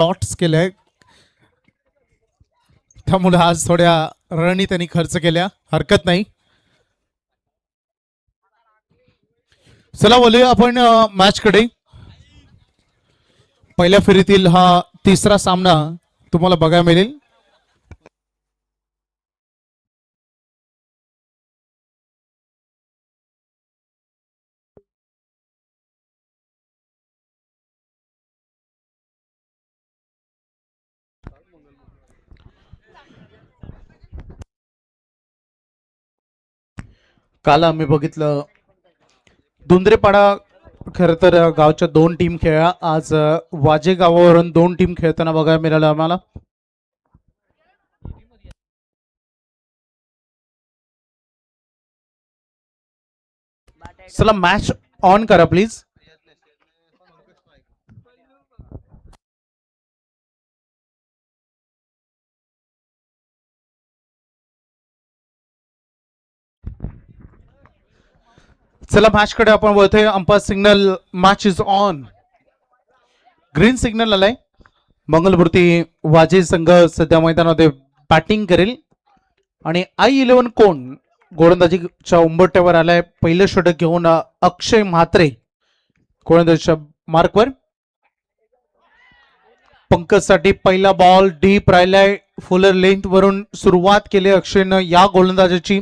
Shots केले, त्यामुळे आज थोड्या रनी त्यांनी खर्च केल्या, हरकत नाही. चला बोलूया आपण मॅच कडे. पहिल्या फेरीतील हा तिसरा सामना तुम्हाला बघायला मिळेल. काल आम्ही बघितलं दुंद्रेपाडा, खर तर गावच्या दोन टीम खेळल्या. आज वाजे गावावरून दोन टीम खेळताना बघायला मिळालं आम्हाला. चला मॅच ऑन करा प्लीज. चला मॅच कडे आपण वळतोय. Umpire signal match is on. Green signal आलाय. मंगलमूर्ती वाजे संघ सध्या मैदानामध्ये बॅटिंग करेल आणि I11 कोण गोलंदाजीच्या उंबरठ्यावर आलाय. पहिलं षटक घेऊन अक्षय म्हात्रे गोलंदाजीच्या मार्कवर. पंकज साठी पहिला बॉल डीप राहिलाय. फुलर लेंथ वरून सुरुवात केली अक्षयनं या गोलंदाजाची.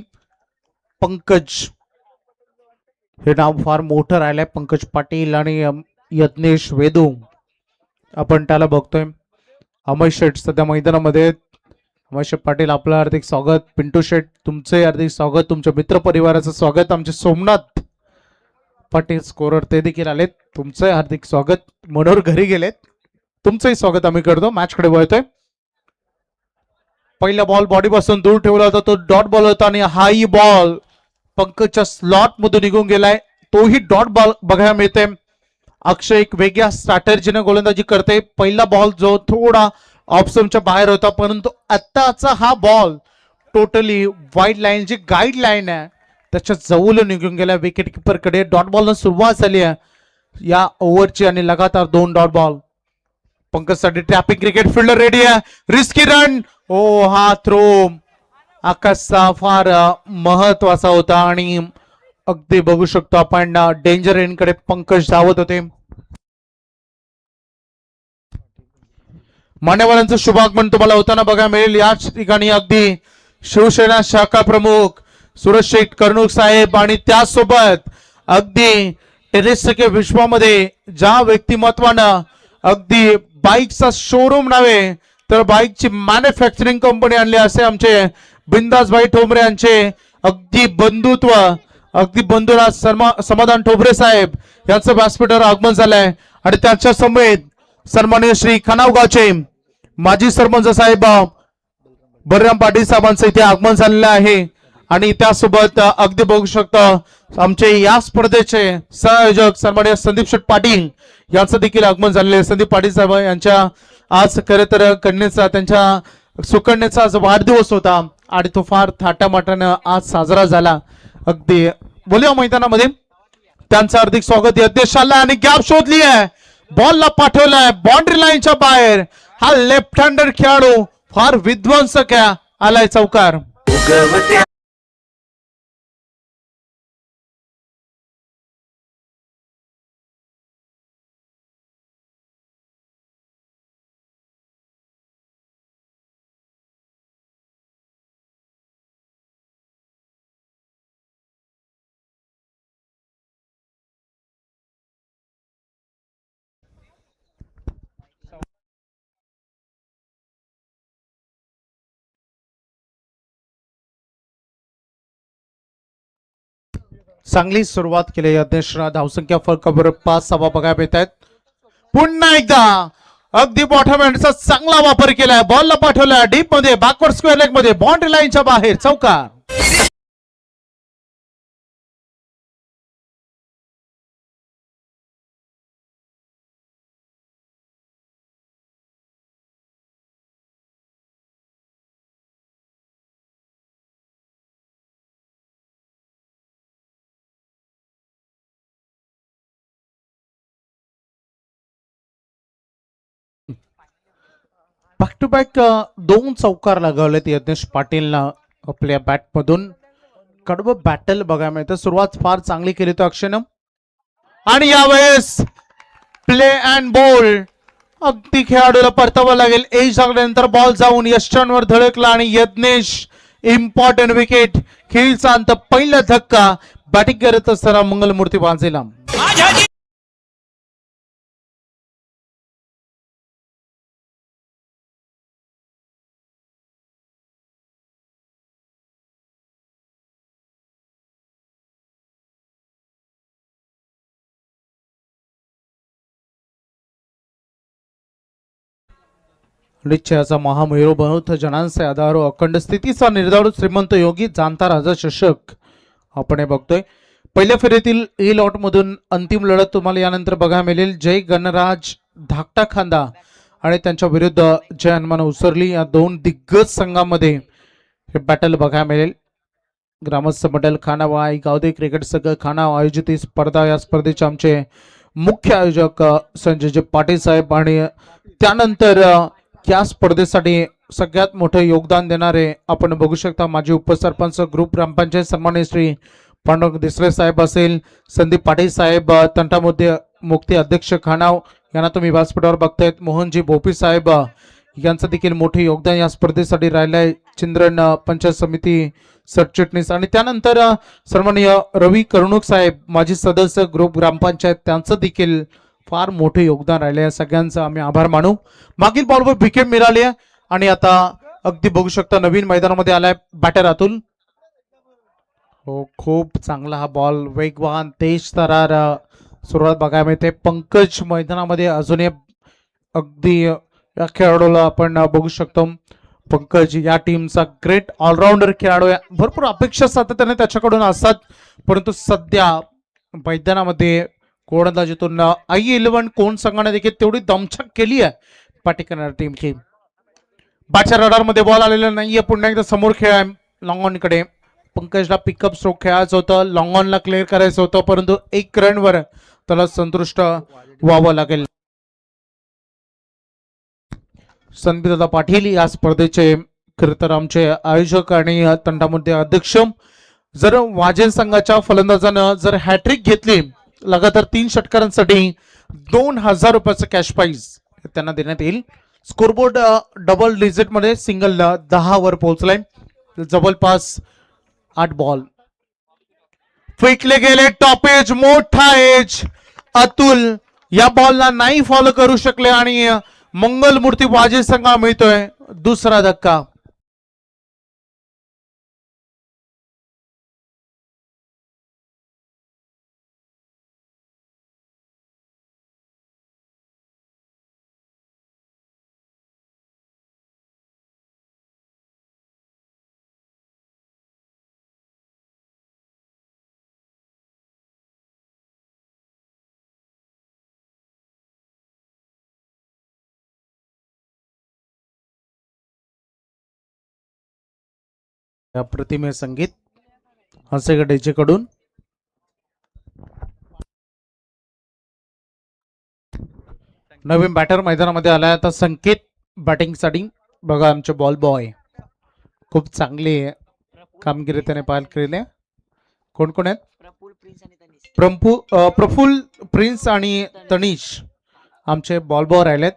पंकज हे नाव फार मोठं राहिलंय. पंकज पाटील आणि यज्ञेश वेदू आपण त्याला बघतोय. अमय शेठ सध्या मैदानामध्ये. अमय शेठ पाटील आपलं हार्दिक स्वागत. पिंटू शेठ तुमचे हार्दिक स्वागत. तुमच्या मित्र परिवाराचं स्वागत. आमचे सोमनाथ पाटील स्कोरर ते देखील आलेत. तुमचं हार्दिक स्वागत. मनोहर घरी गेलेत. तुमचंही स्वागत आम्ही करतो. मॅच कडे वळतोय. पहिला बॉल बॉडी पासून दूर ठेवला होता, तो डॉट बॉल होता आणि हाही बॉल पंकजच्या स्लॉट मधून निघून गेलाय. तोही डॉट बॉल बघायला मिळते. अक्षय एक वेगळ्या स्ट्रॅटेजीने गोलंदाजी करते. पहिला बॉल जो थोडा ऑप्शनच्या बाहेर होता, परंतु आताचा हा बॉल टोटली वाईड लाईन जी गाईड लाईन आहे त्याच्या जवळ निघून गेला. विकेट किपर कडे डॉट बॉल सुरुवात झाली आहे या ओव्हरची आणि लगातार 2 डॉट बॉल. पंकज साठी ट्रॅपिंग क्रिकेट फिल्डर रेडी आहे. Risky run. ओ हा थ्रो आकाशचा फार महत्वाचा होता आणि अगदी बघू शकतो आपण डेंजर एंड कडे पंकज धावत होते. मान्यवरांचं शुभागमन तुम्हाला होताना बघायला मिळेल. याच ठिकाणी अगदी शिवसेना शाखा प्रमुख सुरेश शेठ कर्णूक साहेब आणि त्यासोबत अगदी टेनिसच्या विश्वामध्ये ज्या व्यक्तिमत्वानं अगदी बाईकचा शोरूम नव्हे तर बाईकची मॅन्युफॅक्चरिंग कंपनी आणली असे आमचे बिंदासभाई ठोंबरे यांचे अगदी बंधुत्व, अगदी बंधुराज समाधान ठोंबरे साहेब यांचं व्यासपीठावर आगमन झालंय आणि त्यांच्या समेत सन्माननीय श्री खनावगावचे माजी सरपंच साहेब बलराम पाटील साहेबांचं इथे आगमन झालेलं आहे आणि त्यासोबत अगदी बघू शकता आमचे या स्पर्धेचे संयोजक सन्माननीय संदीप शेठ पाटील यांचं देखील आगमन झालेलं आहे. संदीप पाटील साहेब यांच्या आज खरं तर कन्येचा, त्यांच्या सुकन्याचा आज वाढदिवस होता आणि तो फार थाटामाटानं आज साजरा झाला. अगदी बोलूया मैदानामध्ये त्यांचं हार्दिक स्वागत. यज्ञेशाला आणि गॅप शोधली आहे. बॉलला पाठवलाय बाउंड्री लाईनच्या बाहेर. हा लेफ्ट हँडर खेळाडू फार विध्वंसक आलाय चौकार. चांगली सुरुवात केली यज्ञेशला. धावसंख्या फरकावर 5-6 बघायला मिळत आहेत. पुन्हा एकदा अगदी बॉटम हँडचा चांगला वापर केलाय. बॉलला पाठवलाय डीप मध्ये, बॅकवर्ड स्क्वेअर लेग मध्ये, बाउंड्री लाईनच्या बाहेर चौकार. बॅक टू बॅक 2 चौकार लगावलेत यज्ञेश पाटीलला आपल्या बॅट मधून. कडवं बॅटल बघायला मिळतं. सुरुवात फार चांगली केली तो अक्षयनं आणि यावेळेस प्ले अँड बॉल अगदी खेळाडूला परतावं लागेल. एज लागल्यानंतर बॉल जाऊन यष्टांवर धडकला आणि यज्ञेश इम्पॉर्टंट विकेट. खेळचा अंत पहिला धक्का बॅटिंग करत असताना मंगलमूर्ती बांजेला. लिच्छाचा महामेरू बहुत जनांचे आधारो अखंड स्थितीचा निर्धारू श्रीमंत योगी जाणता राजा चषक आपण हे बघतोय. पहिल्या फेरीतील ए लॉट मधून अंतिम लढत तुम्हाला यानंतर बघायला मिळेल. जय गणराज धाकटा खांदा आणि त्यांच्या विरुद्ध जय हनुमान उसरली या 2 दिग्गज संघामध्ये हे बॅटल बघायला मिळेल. ग्रामस्थ मंडळ खानावा आई गावदे क्रिकेट संघ खानावा आयोजित ही स्पर्धा. या स्पर्धेचे आमचे मुख्य आयोजक संजय पाटील साहेब आणि त्यानंतर या स्पर्धेसाठी सगळ्यात मोठं योगदान देणारे आपण बघू शकता माजी उपसरपंच ग्रुप ग्रामपंचायत सन्माननीय श्री पांडुरंग देसले साहेब असेल, संदीप पाटील साहेब तंटामध्ये मुक्ती अध्यक्ष खानाव यांना तुम्ही व्यासपीठावर बघतायत. मोहनजी भोपी साहेब यांचं देखील मोठे योगदान या स्पर्धेसाठी राहिलंय. चिंद्रन पंचायत समिती सरचिटणीस आणि त्यानंतर सन्माननीय रवी कर्णुक साहेब माजी सदस्य ग्रुप ग्रामपंचायत त्यांचं देखील फार मोठे योगदान राहिले. या सगळ्यांचा आम्ही आभार मानू. मागील बॉलवर विकेट मिळाली आहे आणि आता अगदी बघू शकता नवीन मैदानामध्ये आलाय बॅटर अतुल. हो खूप चांगला हा बॉल वेगवान तेज तरार सुरुवात बघायला मिळते. पंकज मैदानामध्ये अजूनही अगदी या खेळाडूला आपण बघू शकतो. पंकज या टीमचा ग्रेट ऑलराऊंडर खेळाडू आहे. भरपूर अपेक्षा सातत्याने त्याच्याकडून असतात परंतु सध्या मैदानामध्ये गोलंदाजीतून I11 कोण संघाने देखील तेवढी दमछाक केली आहे पाठी करणारी टीमची. बाच्या रडार मध्ये बॉल आलेला नाहीये. पुन्हा एकदा समोर खेळ आहे लॉंग ऑन कडे. पंकजला पिकअप स्ट्रोक खेळायचं होतं, लॉंग ऑनला क्लिअर करायचं होतं परंतु 1 रनवर त्याला संतुष्ट व्हावं लागेल. संदीपदादा पाटील या स्पर्धेचे खरं तर आमचे आयोजक आणि तंटामध्ये अध्यक्ष. जर वाजेल संघाच्या फलंदाजानं जर हॅट्रिक घेतली लगातार 3 षटकारांसाठी 2000 रुपयाचं कॅश प्राइज त्यांना देण्यात येईल. स्कोरबोर्ड डबल डिजिट मध्ये सिंगल 10 वर पोहोचलाय. जवळपास 8 बॉल फेकले गेले. टॉप एज मोठा एज अतुल या बॉलला नाही फॉलो करू शकले आणि मंगलमूर्ती वाजे संघा मिळतोय दुसरा धक्का. प्रतिमे संगीत हसेगडेचे कडून नवीन बॅटर मैदानामध्ये आलाय. आता संकेत बॅटिंग साठी बघा आमचे बॉल बॉय खूप चांगली कामगिरी त्याने पार केली. कोण कोण आहेत? प्रफुल प्रिन्स आणि तनिष आमचे बॉल बॉय राहिलेत.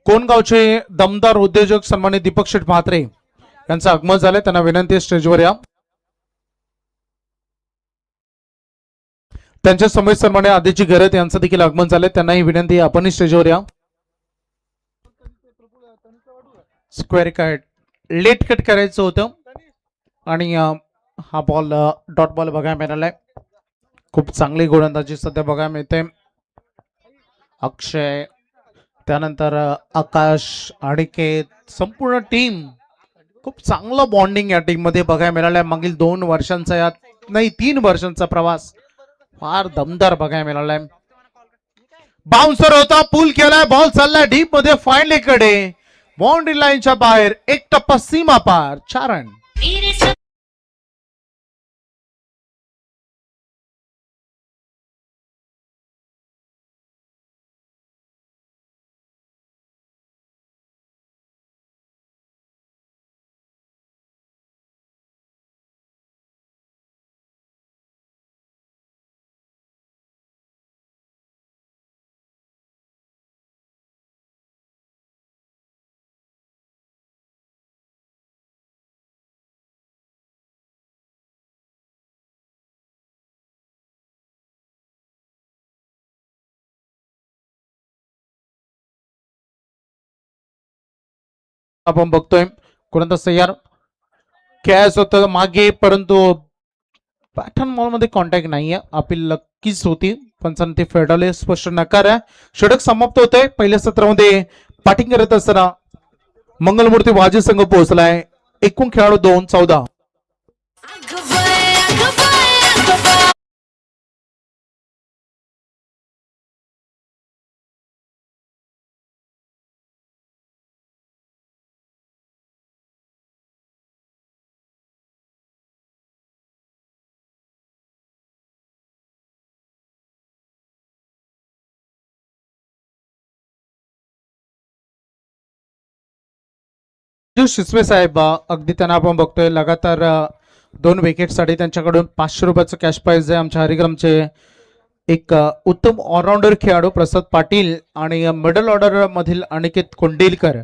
कोणगावचे दमदार उद्योजक सन्मानित दीपक शेठ म्हात्रे यांचं आगमन झालंय. त्यांना विनंती स्टेजवर या. त्यांच्या समोर सन्मान्य आदिची गरज यांचं देखील आगमन झालंय. त्यांनाही विनंती आपण स्टेजवर या. स्क्वेअर कट लेट कट करायचं होतं आणि हा बॉल डॉट बॉल बघायला मिळालाय. खूप चांगली गोलंदाजी सध्या बघायला मिळते. अक्षय त्यानंतर आकाश अनिकेत संपूर्ण टीम खूप चांगलं बॉन्डिंग या टीम मध्ये बघायला मिळालंय. मागील 2 वर्षांचा या नाही 3 वर्षांचा प्रवास फार दमदार बघायला मिळालाय. बाउन्सर होता पूल केलाय. बॉल चाललाय डीप मध्ये फायनली कडे बाउंड्री लाईनच्या बाहेर 1 टप्पा सीमा पार 4 रन. आपण बघतोय कोणता तयार कॅच होतं मागे, परंतु पॅटर्न मॉल मध्ये कॉन्टॅक्ट नाहीये, आपली लकीच होती पण ते फेडाले स्पष्ट नकार आहे. षटक समाप्त होते पहिल्या सत्रामध्ये. बॅटिंग करत असताना मंगलमूर्ती वाजे संघ पोहोचलाय. एकूण खेळाडू 2-14. शिसवे साहेब अगदी त्यांना आपण बघतोय लगातार 2 विकेटसाठी त्यांच्याकडून 500 रुपयाचं कॅश प्राइज आहे. आमच्या हरिग्रामचे एक उत्तम ऑलराऊंडर खेळाडू प्रसाद पाटील आणि मिडल ऑर्डर मधील अनिकेत कोंडेलकर,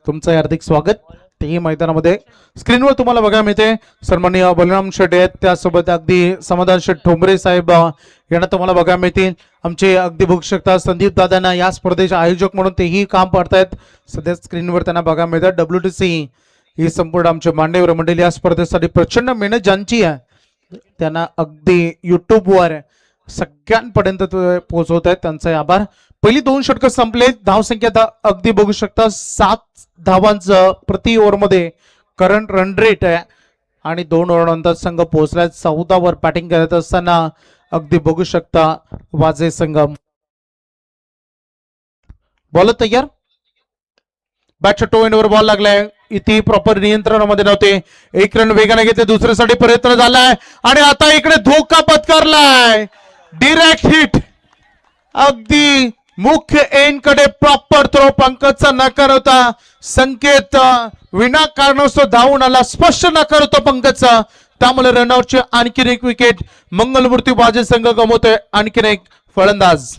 तुमचं हार्दिक स्वागत. तेही मैदानामध्ये स्क्रीनवर तुम्हाला बघायला मिळते. सन्माननीय बलराम शेट आहेत, त्यासोबत अगदी समाधान शेट ठोंबरे साहेब यांना तुम्हाला बघायला मिळतील. आमचे अगदी बघू शकता संदीप दादांना या स्पर्धेचे आयोजक म्हणून तेही काम पाहतायत. सध्या स्क्रीनवर त्यांना बघायला मिळतात. WTC ही संपूर्ण आमचे मान्यवर मंडळी या स्पर्धेसाठी प्रचंड मेहनत ज्यांची आहे त्यांना अगदी युट्यूबवर सगळ्यांपर्यंत पोहोचवत आहेत, त्यांचे आभार. पहिली 2 षटकं संपले. धावसंख्या अगदी बघू शकता 7 धावांचं प्रति ओव्हर मध्ये करंट रन रेट आहे आणि 2 ओव्हर नंतर संघ पोहोचलाय. 14 वर बॅटिंग करत असताना अगदी बघू शकता वाजे संघ. बॉल तयार, बॅटच्या टो एंडवर बॉल लागलाय. इथे प्रॉपर नियंत्रणामध्ये नव्हते. 1 रन वेगाने घेतले, दुसऱ्यासाठी प्रयत्न झालाय आणि आता इकडे धोका पत्करलाय. डिरेक्ट हिट अगदी मुख्य एंड कडे प्रॉपर थ्रो. पंकजचा नकार होता. संकेत विनाकारणास्तव धावून आला, स्पष्ट नकार होता पंकजचा. त्यामुळे रनआउटची आणखीन एक विकेट मंगलमूर्ती वाजे संघ गमवतोय. आणखीन एक फलंदाज.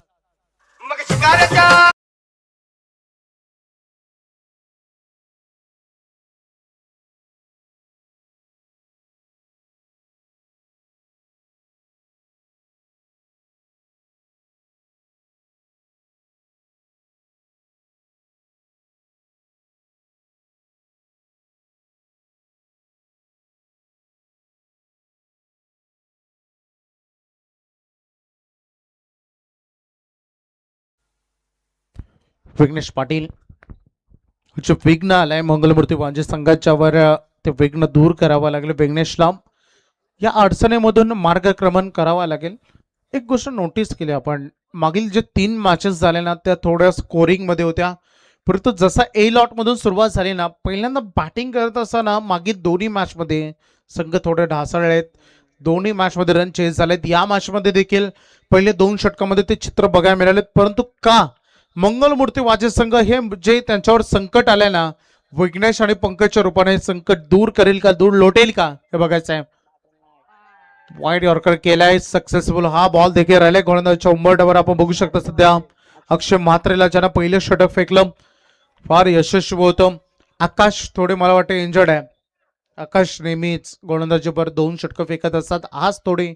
विघ्नेश पाटील जे विघ्न आलाय मंगलमूर्ती वाजे संघाच्या वर, ते विघ्न दूर करावं लागले. विघ्नेशला या अडचणीमधून मार्गक्रमण करावा लागेल. एक गोष्ट नोटीस केली आपण, मागील जे 3 मॅचेस झाले ना त्या थोड्या स्कोरिंग मध्ये होत्या, परंतु जसा ए लॉट मधून सुरुवात झाली ना, पहिल्यांदा बॅटिंग करत असताना मागील दोन्ही मॅच मध्ये संघ थोडे ढासळले आहेत. दोन्ही मॅच मध्ये रन चेंज झालेत. या मॅच मध्ये देखील पहिले 2 षटकामध्ये ते चित्र बघायला मिळाले. परंतु का मंगलमूर्ती वाजे संघ हे जे त्यांच्यावर संकट आलंय ना, विघ्नेश आणि पंकजच्या रूपाने संकट दूर करेल का, दूर लोटेल का, हे बघायचं आहे. वाईड यॉर्कर केलाय सक्सेसफुल. हा बॉल देखील राहिलाय गोलंदाजाच्या उंबरठ्यावर. आपण बघू शकता सध्या अक्षय म्हात्रेला ज्यानं पहिलं षटक फेकलं फार यशस्वी होतं. आकाश थोडे मला वाटतं इंजर्ड आहे. आकाश नेहमीच गोलंदाजीवर 2 षटकं फेकत असतात. आज थोडी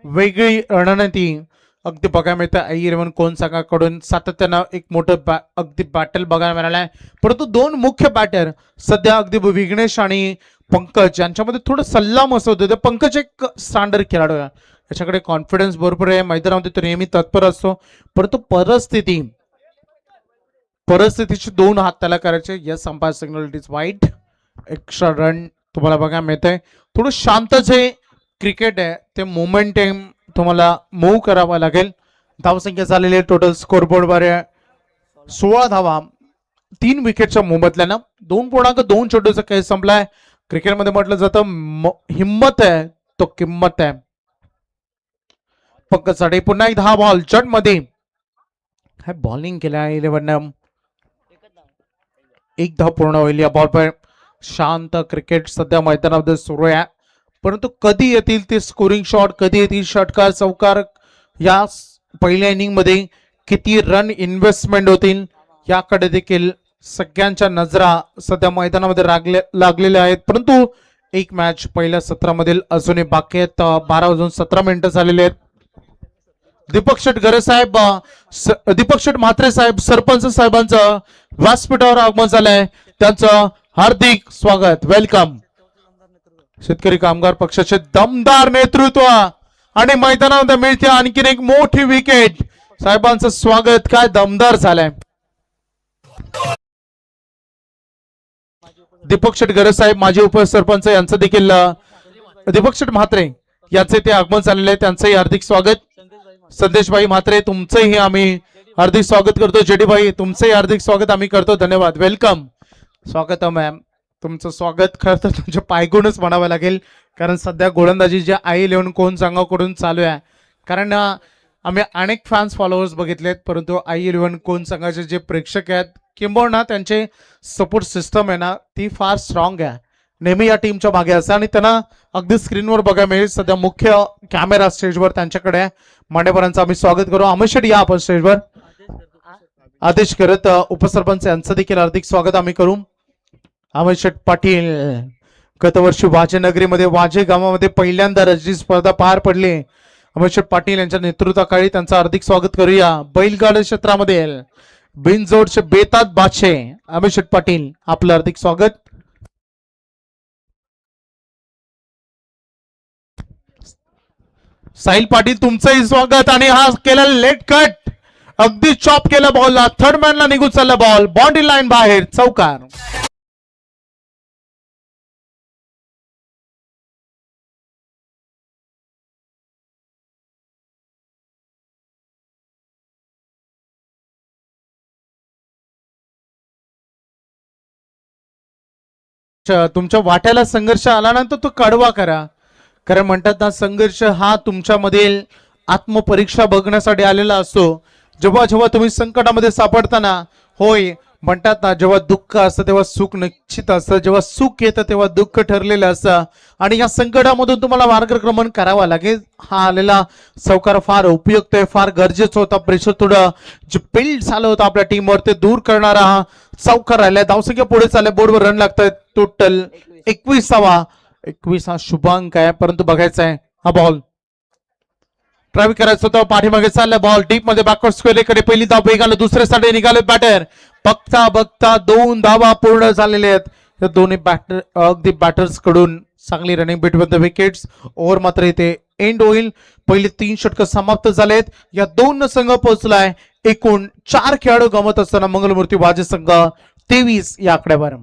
वेगळी रणनीती अगदी बघायला मिळतं. आई कोण संघाकडून सातत्यानं एक मोठं अगदी बॅटल बघायला मिळालंय. परंतु 2 मुख्य बॅटर सध्या अगदी विघ्नेश आणि पंकज यांच्यामध्ये थोडं सल्ला मसवत होते. पंकज एक स्टँडर्ड खेळाडू आहे, याच्याकडे कॉन्फिडन्स भरपूर आहे, मैदानामध्ये तो नेहमी तत्पर असतो. परंतु परिस्थितीची 2 हात त्याला करायचे. Yes umpire signal, it is वाईट. एक्स्ट्रा रन तुम्हाला बघायला मिळतंय. थोडं शांत जे क्रिकेट आहे ते मोमेंटम तुम्हाला मूव्ह करावा लागेल. धावसंख्या झालेली आहे टोटल स्कोरबोर्डवर 16 धावा 3 विकेटच्या मोबदल्यानं. 2.2 चेंडूचा खेळ संपलाय. क्रिकेटमध्ये म्हटलं जातं हिम्मत आहे तो किंमत आहे. पंकजसाठी पुन्हा एक 10 बॉल जट मध्ये बॉलिंग केलाय 11. 1 धाव पूर्ण होईल या बॉल पर. शांत क्रिकेट सध्या मैदानामध्ये सुरू आहे. परंतु कधी येतील ते स्कोरिंग शॉट, कधी येतील षटकार चौकार, या पहिल्या इनिंग मध्ये किती रन इन्व्हेस्टमेंट होतील याकडे देखील सगळ्यांच्या नजरा सध्या मैदानामध्ये लागलेल्या आहेत. परंतु एक मॅच पहिल्या सत्रामधील अजूनही बाकी आहेत. 12:17 झालेले आहेत. दीपक शेट गरे साहेब, दीपक शेट म्हात्रे साहेब, सरपंच साहेबांचं व्यासपीठावर आगमन झालंय. त्यांचं हार्दिक स्वागत, वेलकम. शेतकरी कामगार पक्षाचे दमदार नेतृत्व आणि मैदानामध्ये मिळते आणखीन एक मोठी विकेट. साहेबांचं स्वागत काय दमदार झालंय. दीपक शेट गरज साहेब माजी उपसरपंच यांचं देखील दीपक शेट म्हात्रे यांचे ते आगमन झालेले आहे, त्यांचंही हार्दिक स्वागत. संदेशभाई म्हात्रे तुमचंही आम्ही हार्दिक स्वागत करतो. जेडी भाई तुमचंही हार्दिक स्वागत आम्ही करतो. धन्यवाद, वेलकम. स्वागत मॅम. तुमचं स्वागत खरं तर तुमच्या पायगुणच म्हणावं लागेल, कारण सध्या गोलंदाजी जे आई11 कोण संघाकडून चालू आहे. कारण आम्ही अनेक फॅन्स फॉलोअर्स बघितलेत, परंतु आई11 कोण संघाचे जे प्रेक्षक आहेत किंबहुना त्यांचे सपोर्ट सिस्टम आहे ना ती फार स्ट्रॉंग आहे. नेहमी या टीमच्या मागे असं आणि त्यांना अगदी स्क्रीनवर बघायला मिळेल. सध्या मुख्य कॅमेरा स्टेजवर त्यांच्याकडे आहे. मांडेकरांचं आम्ही स्वागत करू. अमित शेट या आपण स्टेजवर. आदेश करत उपसरपंच यांचं देखील हार्दिक स्वागत आम्ही करू. अमित शेट पाटील गत वर्षी वाजे नगरीमध्ये वाजे गावामध्ये पहिल्यांदा रणजी स्पर्धा पार पडली. अमित शेट पाटील यांच्या नेतृत्वाखाली त्यांचं हार्दिक स्वागत करूया. बैलगाडा क्षेत्रामध्ये बिनजोडचे बेतात बादशे अमित शेट पाटील आपलं हार्दिक स्वागत. साहिल पाटील तुमचंही स्वागत. आणि हा केला लेट कट, अगदी चॉप केला बॉलला, थर्ड मॅनला निघून चालला बॉल, बाउंड्री लाईन बाहेर, चौकार. तुमच्या वाट्याला संघर्ष आला ना तर तो कडवा करा, कारण म्हणतात ना संघर्ष हा तुमच्यामधील आत्मपरीक्षा बघण्यासाठी आलेला असतो. जेव्हा जेव्हा तुम्ही संकटामध्ये सापडताना, होय म्हणतात ना जेव्हा दुःख असतं तेव्हा सुख निश्चित असतं, जेव्हा सुख येतं तेव्हा दुःख ठरलेलं असतं. आणि या संकटामधून तुम्हाला मार्गक्रमण करावा लागेल. हा आलेला चौकार फार उपयुक्त आहे, फार गरजेचं होता. प्रेशर थोडं जे बिल्ड झालं होतं आपल्या टीमवर ते दूर करणारा हा चौकार राहिलाय. धावसंख्या पुढे चालले, बोर्डवर रन लागतंय. टोटल 21 हा शुभांक आहे, परंतु बघायचा आहे हा बॉल ट्राय करायचं होतं. पाठीमागे चाललाय बॉल डीप मध्ये बॅकवर्ड स्क्वेअर कडे. पहिली धाव वेगानं दुसऱ्यासाठी निघाले बॅटर. बघता बघता 2 धावा पूर्ण झालेले आहेत. या दोन्ही बॅटर अगदी बॅटर्स कडून चांगली running between the wickets. Over मात्र इथे एंड होईल. पहिले 3 षटक समाप्त झालेत. या 2 संघ पोहोचलाय. एकूण 4 खेळाडू गमत असताना मंगलमूर्ती वाजे संघ 23 या आकड्यावर.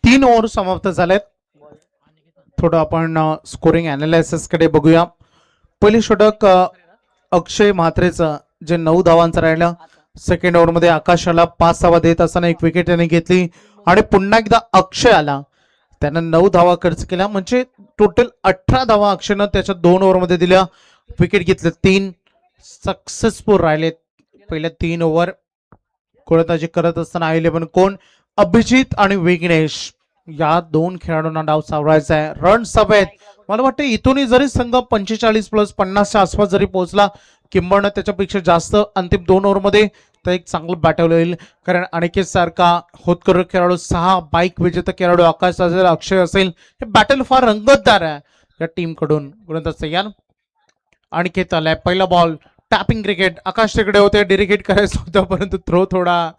तीन ओव्हर समाप्त झालेत. थोडं आपण स्कोरिंग अनालिसिस कडे बघूया. पहिली षटक अक्षय म्हात्रेचं जे 9 धावांचं राहिलं. सेकंड ओव्हर मध्ये आकाशाला 5 धावा देत असताना एक विकेट त्याने घेतली आणि पुन्हा एकदा अक्षय आला, त्यानं 9 धावा खर्च केल्या. म्हणजे टोटल 18 धावा अक्षयनं त्याच्या 2 ओव्हर मध्ये दिल्या. विकेट घेतले 3, सक्सेसफुल राहिलेत पहिल्या 3 ओव्हर. गोलंदाजी करत असताना I11 कोण अभिजित आणि विघ्नेश या 2 खेळाडूंना डाव सावरायचा आहे. रन्स हवेत. मला वाटतं इथूनही जरी संघ 45+50च्या आसपास जरी पोहोचला किंबहुना त्याच्यापेक्षा जास्त अंतिम 2 ओव्हर मध्ये तर एक चांगलं बॅटल होईल. कारण अनिकेत सारखा होतकरू खेळाडू, 6 बाईक विजेता खेळाडू आकाश असेल, अक्षय असेल, हे बॅटल फार रंगतदार आहे या टीम कडून. गोलंदाज तयार. अनिकेत आलाय. पहिला बॉल टॅपिंग क्रिकेट. आकाश तिकडे होते, डेरिकेट करायचं होतं परंतु थ्रो थोडा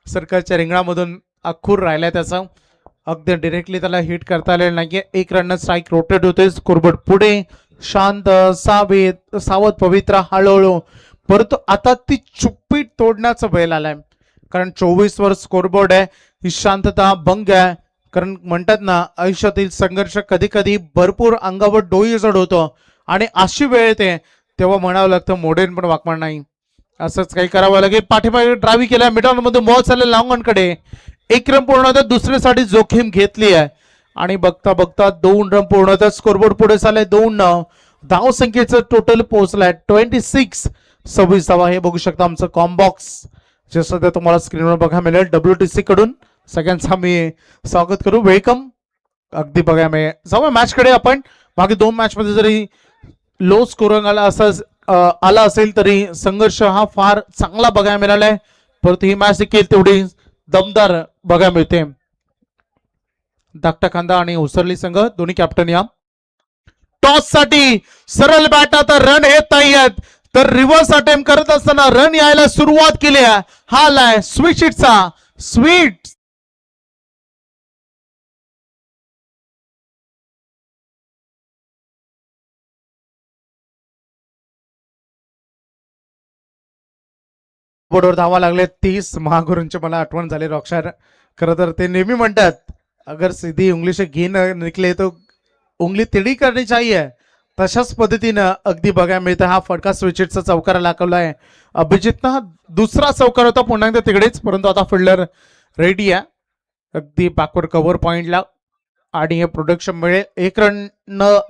सरकारच्या रिंगणामधून अखूर राहिलाय त्याचा. अगदी डिरेक्टली त्याला हिट करता आलेलं नाहीये. 1 रन स्ट्राईक रोटेट होते. स्कोरबोर्ड पुढे शांत सावध पवित्रा हळूहळू, परंतु आता ती चुप्पी तोडण्याचा वेळ आलाय. कारण 24 वर स्कोरबोर्ड आहे. ही शांतता भंग आहे. कारण म्हणतात ना आयुष्यातील संघर्ष कधी कधी भरपूर अंगावर डोई जड होतो आणि अशी वेळ येते तेव्हा म्हणावं लागतं मोडेन पण वाकणार नाही. असंच काही करावं लागेल. पाठीमागे ड्रायव्ही केल्या. मिडॉन मधून बॉल चालले लॉंग ऑन कडे. 1 रन पूर्ण होतात. दुसऱ्यासाठी जोखीम घेतली आहे आणि बघता बघता 2 रन पूर्ण होतात. स्कोरबोर्ड पुढे चालले 2. धाव संख्येचं टोटल पोहोचलाय 26. 26 धावा. हे बघू शकता आमचं कॉम्बॉक्स जे सध्या तुम्हाला स्क्रीनवर बघायला मिळेल WTC कडून सगळ्यांचा मी स्वागत करू, वेलकम. अगदी बघायला मिळेल. जाऊया मॅच कडे. आपण मागे 2 मॅच मध्ये जरी लो स्कोरिंग आला असेल तरी संघर्ष हा फार चांगला बघायला मिळाला आहे, परंतु ही मॅच देखील तेवढी दमदार बघायला मिळते. धाकटा खांदा आणि उसरली संघ दोन्ही कॅप्टन या टॉस साठी सरळ बॅट. आता रन येत नाहीयेत तर रिव्हर्स अटेम्प्ट करत असताना रन यायला सुरुवात केली आहे. हा आलाय स्वीट हिटचा स्वीट. बोर्डवर धावा लागले 30. महागुरूंचे मला आठवण झाले रॉकशायर. खरं तर ते नेहमी म्हणतात अगर सीधी उंगली से घी न निकले तो उंगली टेढ़ी करनी चाहिए. तशाच पद्धतीनं अगदी बघायला मिळतं. हा फटका स्विचेटचा चौकारा लागलाय अभिजितनं. दुसरा चौकार होता पुन्हा एकदा तिकडेच, परंतु आता फिल्डर रेडी आहे अगदी बॅकवर्ड कव्हर पॉइंटला आणि हे प्रोडक्शन मिळेल. 1 रन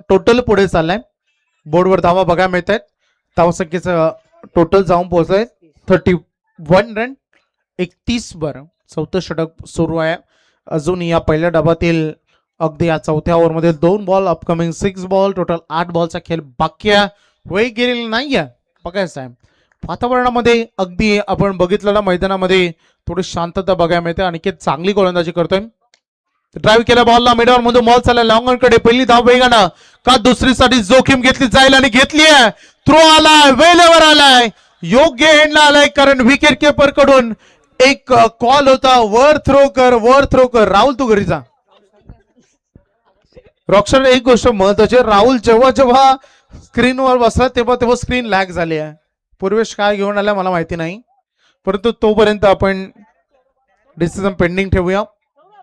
टोटल पुढे चाललाय. बोर्डवर धावा बघायला मिळत आहेत. धावसंख्येचं टोटल जाऊन पोहोचलंय 31 रन 31 वर. 4थं षटक सुरू आहे अजून या पहिल्या डबातील. अगदी या 4थ्या ओव्हरमध्ये 2 बॉल, अपकमिंग 6 बॉल, टोटल 8 बॉलचा खेळ बाकी आहे. वेळ गेलेला नाहीये. बघायचं आहे वातावरणामध्ये अगदी आपण बघितलेल्या मैदानामध्ये थोडी शांतता बघायला मिळते. आणि चांगली गोलंदाजी करतोय. ड्राईव्ह केल्या बॉलला मिडॉर मधून बॉल चालला लॉंग कडे. पहिली धाव वेगानं का दुसरीसाठी जोखीम घेतली जाईल आणि घेतली आहे. थ्रो आलाय, वेळेवर आलाय, योग्य एंडला आलाय कारण विकेट किपर कडून एक कॉल होता वर थ्रो कर राहुल तू घरी जा. रॉक्सर एक गोष्ट महत्वाची, राहुल जेव्हा स्क्रीनवर बसला तेव्हा स्क्रीन लॅग झाली आहे. पूर्वेश काय घेऊन आला मला माहिती नाही, परंतु तोपर्यंत आपण डिसिजन पेंडिंग ठेवूया.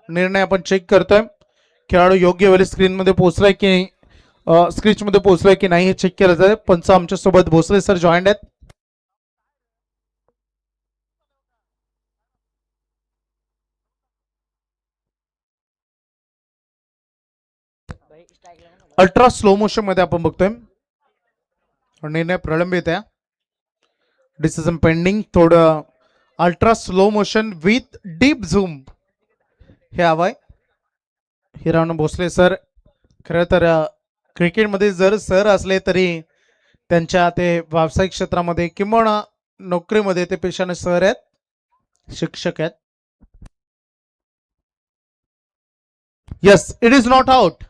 निर्णय आपण चेक करतोय. खेळाडू योग्य वेळी स्क्रीन मध्ये पोहोचलाय की स्क्रीच मध्ये पोहोचलाय की नाही हे चेक केलं जाते. पंच आमच्या सोबत भोसले सर जॉईंट आहेत. अल्ट्रा स्लो मोशन मध्ये आपण बघतोय. निर्णय प्रलंबित आहे. Decision pending. थोडं ultra slow motion with deep zoom हे हवंय. हिरावण भोसले सर खरं तर क्रिकेटमध्ये जर सर असले तरी त्यांच्या ते व्यावसायिक क्षेत्रामध्ये किंवा नोकरीमध्ये ते पेशाने सर आहेत, शिक्षक आहेत. Yes, it is not out.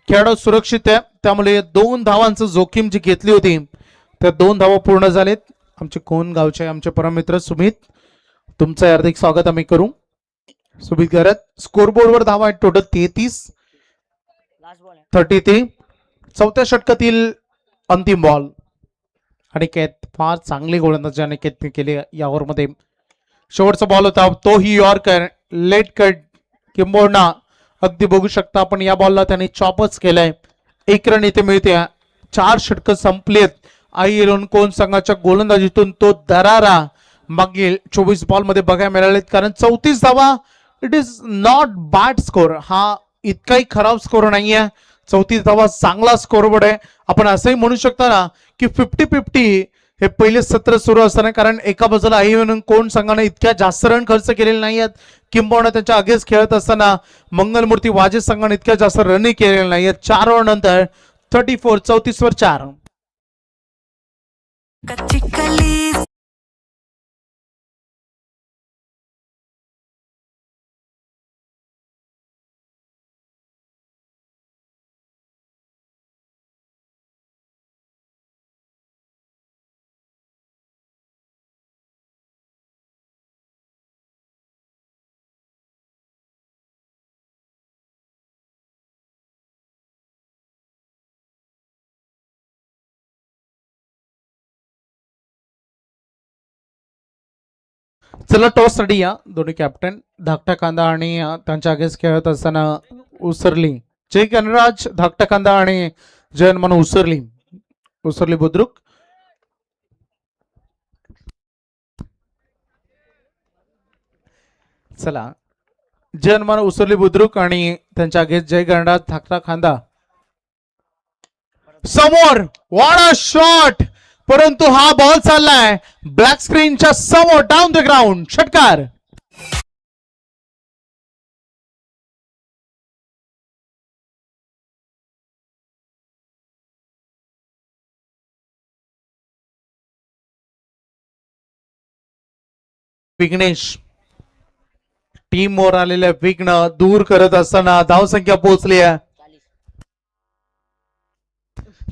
खेळाडू सुरक्षित आहे त्यामुळे 2 धावांचं जोखीम जी घेतली होती त्या 2 धावा पूर्ण झालेत. आमचे कोण गावचे आमचे परममित्र सुमित, तुमचं हार्दिक स्वागत आम्ही करू. सुमित करत स्कोरबोर्डवर धावा आहेत टोटल 33. 4थ्या षटकातील अंतिम बॉल. अनिकेत फार चांगली गोलंदाजी अनिकेतने केली या ओव्हरमध्ये. शेवटचा बॉल होता तोही यॉर्कर लेट कट किंबहुना अगदी बघू शकता आपण या बॉलला त्याने चॉपच केलाय. 1 रन इथे मिळते. 4 षटक संपलेत. आई कोण संघाच्या गोलंदाजीतून तो दरारा मागील 24 बॉल मध्ये बघायला मिळालेत कारण 34 धावा it is not bad score. हा इतकाही खराब स्कोर नाहीये. 34 धावा चांगला स्कोरबोर्ड आहे. आपण असंही म्हणू शकता ना की 50-50 हे पहिले सत्र सुरू असताना, कारण एका बाजूला आई म्हणून कोण संघाने इतक्या जास्त रन खर्च केलेले नाही आहेत किंबहुना त्यांच्या अगेन्स्ट खेळत असताना मंगलमूर्ती वाजे संघाने इतक्या जास्त रनही केलेले नाही आहेत. 4 ओव्हर नंतर 34 वर 4. चला टॉस साठी या दोन्ही कॅप्टन. धाकटा कांदा आणि त्यांच्या अगेन्स्ट खेळत असताना उसरली जय गणराज. धाकटा कांदा आणि जयन म्हणून उसरली बुद्रुक. चला जयन म्हणून उसरली बुद्रुक आणि त्यांच्या अगेन्स्ट जय गणराज धाकटा खांदा समोर. What a shot. परंतु हा बॉल चाललाय ब्लॅक स्क्रीनच्या समोर डाऊन द ग्राउंड. षटकार. विघ्नेश टीम वर आलेल्या विघ्न दूर करत असताना धावसंख्या पोहोचली आहे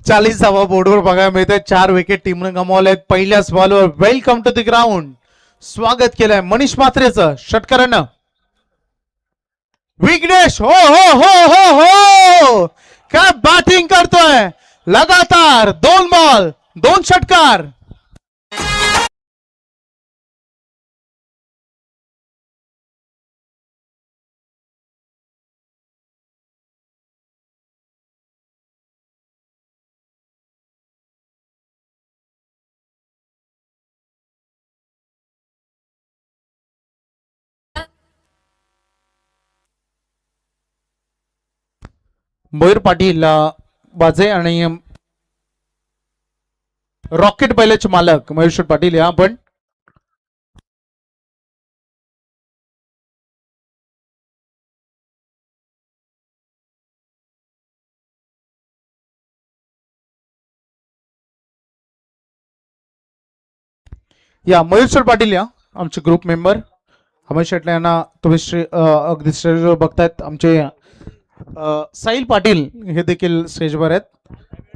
40 धावा बोर्डवर बघायला मिळते. 4 विकेट टीमने गमावल्यात पहिल्याच बॉलवर. Welcome to the ground. स्वागत केलंय मनीष म्हात्रेचं षटकारानं. विघ्नेश हो हो हो हो हो काय बॅटिंग करतोय. लगातार 2 बॉल 2 षटकार. मयूर पाटील बाजे आणि रॉकेट बैलाचे मालक मयूर पाटील या पण या मयूर पाटील या आमचे ग्रुप मेंबर. अमय शेटले यांना तुम्ही अगदी स्टेजवर बघतायत. आमचे साहिल पाटील हे देखील स्टेजवर आहेत.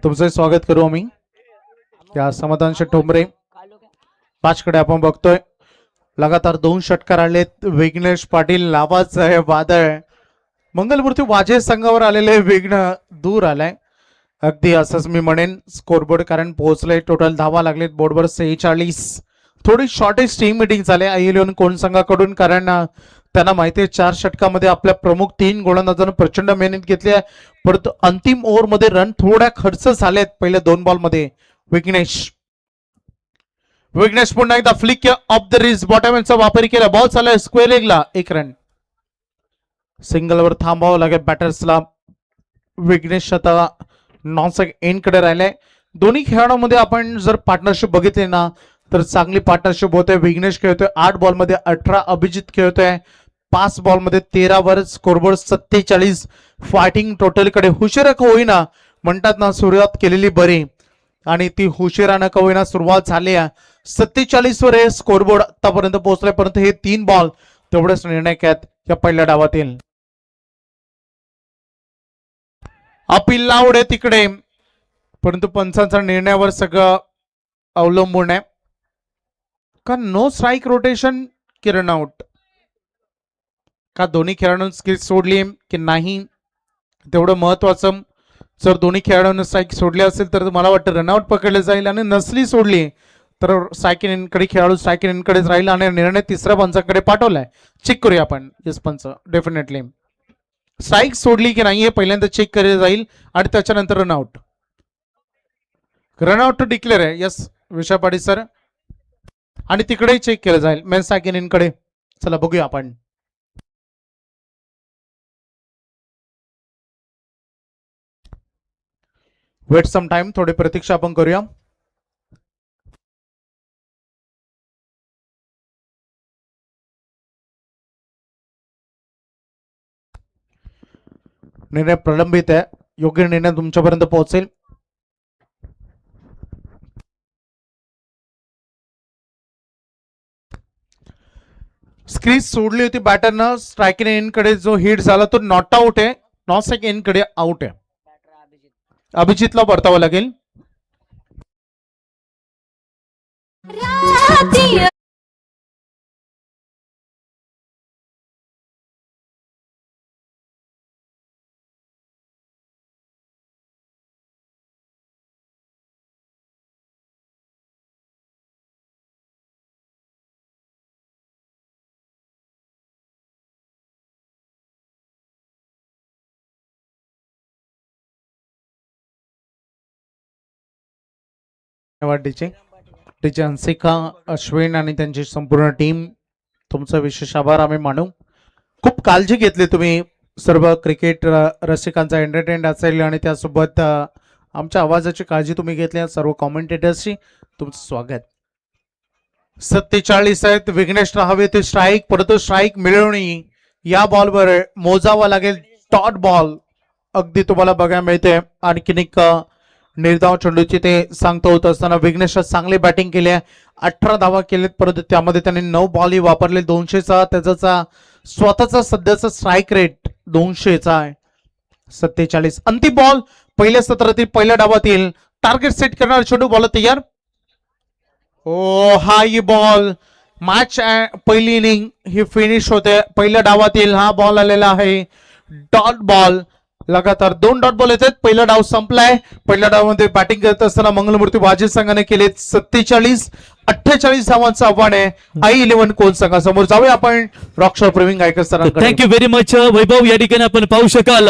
तुमचं स्वागत करू आम्ही. या समाधान ठोंबरे 5 कडे आपण बघतोय. लगातार 2 षटकार आलेत. विघ्नेश पाटील नावाचं आहे वादळ. मंगलमूर्ती वाजे संघावर आलेले विघ्न दूर आलाय. अगदी असंच मी म्हणेन स्कोरबोर्ड कारण पोहोचले. टोटल धावा लागलेत बोर्डवर 46. थोडी शॉर्टेज टीम मिटिंग झाली IL कोण संघाकडून कारण त्यांना माहिती आहे 4 षटकामध्ये आपल्या प्रमुख 3 गोलंदाजांना प्रचंड मेहनत घेतली आहे. परंतु अंतिम ओव्हर मध्ये रन थोड्या खर्च झालेत पहिल्या 2 बॉल मध्ये. विघ्नेश पुन्हा एकदा फ्लिक ऑफ द रिस्ट बॉटमचा वापर केला. बॉल चाललाय स्क्वेअर लेगला 1 रन. सिंगलवर थांबावं लागेल बॅटर्सला. विघ्नेश आता नॉनसेक एंड कडे राहिलाय. दोन्ही खेळाडूंमध्ये आपण जर पार्टनरशिप बघितली ना तर चांगली पार्टनरशिप होते. विघ्नेश खेळतोय 8 बॉल मध्ये 18. अभिजित खेळतोय 5 बॉल मध्ये 13 वर. स्कोरबोर्ड 47. फायटिंग टोटल कडे हुशिरा का होईना म्हणतात ना सुरुवात केलेली बरी आणि ती हुशिरानं का होईना सुरुवात झाली आहे. 47 वर हे स्कोरबोर्ड आतापर्यंत पोहोचलाय. परंतु हे 3 बॉल तेवढेच निर्णायक आहेत या पहिल्या डावातील. अपील लावड आहे तिकडे परंतु पंचांच्या निर्णयावर सगळं अवलंबून आहे. का नो स्ट्राईक रोटेशन की रनआउट. का दोन्ही खेळाडूंनी स्किल सोडली की नाही तेवढं महत्वाचं. जर दोन्ही खेळाडूंनी स्ट्राईक सोडले असेल तर मला वाटतं रनआउट पकडले जाईल आणि नसली सोडली तर स्ट्राईक इनकडे खेळाडू स्ट्राईक इनकडेच राहील आणि निर्णय 3ऱ्या पंचाकडे पाठवलाय. चेक करूया आपण. येस पंच डेफिनेटली स्ट्राईक सोडली की नाही हे पहिल्यांदा चेक केले जाईल आणि त्याच्यानंतर रनआउट. रनआउट डिक्लेअर आहे. यस विशा पाटील सर आणि तिकडेही चेक केलं जाईल मेन स्ट्राईक इनकडे. चला बघूया आपण. Wait some time. थोडी प्रतीक्षा आपण करूया. निर्णय प्रलंबित आहे. योग्य निर्णय तुमच्यापर्यंत पोहोचेल. स्क्रीज सोडली होती बॅटरनं. स्ट्राईक इन कडे जो हिट झाला तो नॉट आउट आहे. नॉट स्ट्राईक इन कडे आउट आहे. अभिजितला परतावं लागेल. टीचे हंसिका अश्विन आणि त्यांची संपूर्ण टीम तुमचा विशेष आभार आम्ही मानू. खूप काळजी घेतली तुम्ही सर्व क्रिकेट रसिकांचा एंटरटेन असेल आणि त्यासोबत आमच्या आवाजाची काळजी तुम्ही घेतल्या सर्व कॉमेंटेटर्सची तुमचं स्वागत. 47 आहेत. विघ्नेश हवे ते स्ट्राईक, परंतु स्ट्राईक मिळवणी या बॉलवर मोजावा लागेल. डॉट बॉल अगदी तुम्हाला बघायला मिळते. आणखीन एक निर्धाव चेंडूची ते सांगतो होत असताना विघ्नेश चांगली बॅटिंग केली आहे. 18 धावा केलेत, परंतु त्यामध्ये त्यांनी 9 बॉलही वापरले 200चा. त्याचा स्वतःचा सध्याचा स्ट्राईक रेट 200चा आहे. 47 अंतिम बॉल पहिल्या सत्रातील पहिल्या डावातील टार्गेट सेट करणार चेंडू. बॉल तयार. ओ हाय बॉल. मॅच पहिली इनिंग ही फिनिश होते. पहिल्या डावातील हा बॉल आलेला आहे. Dot ball. लगातार 2 डॉट बॉल येतात. पहिला डाव संपलाय. पहिल्या डावामध्ये बॅटिंग करत असताना मंगलमूर्ती वाजीद संघाने केले 47-48 धावांचं आव्हान आहे आई 11 कोण संघासमोर. जाऊया आपण रॉकस्टार प्रवीण गायकर सरांकडे. Thank you very much Vaibhav. या ठिकाणी आपण पाहू शकाल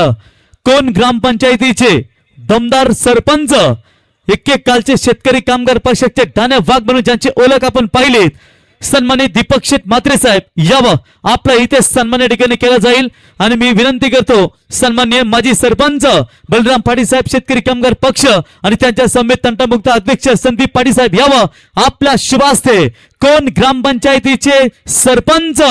कोण ग्रामपंचायतीचे दमदार सरपंच, एकेकालचे शेतकरी कामगार पक्षाचे दाण्या वाघ म्हणून ज्यांची ओळख आपण पाहिली, सन्मानित दीपक शेठ म्हात्रे साहेब यावं आपल्या इथे सन्मान या ठिकाणी केला जाईल. आणि मी विनंती करतो सन्माननीय माजी सरपंच बलराम पाटील साहेब शेतकरी कामगार पक्ष आणि त्यांच्या समेत तंटामुक्त अध्यक्ष संदीप पाटील साहेब यावं आपल्या शुभ हस्ते कोण ग्रामपंचायतीचे सरपंच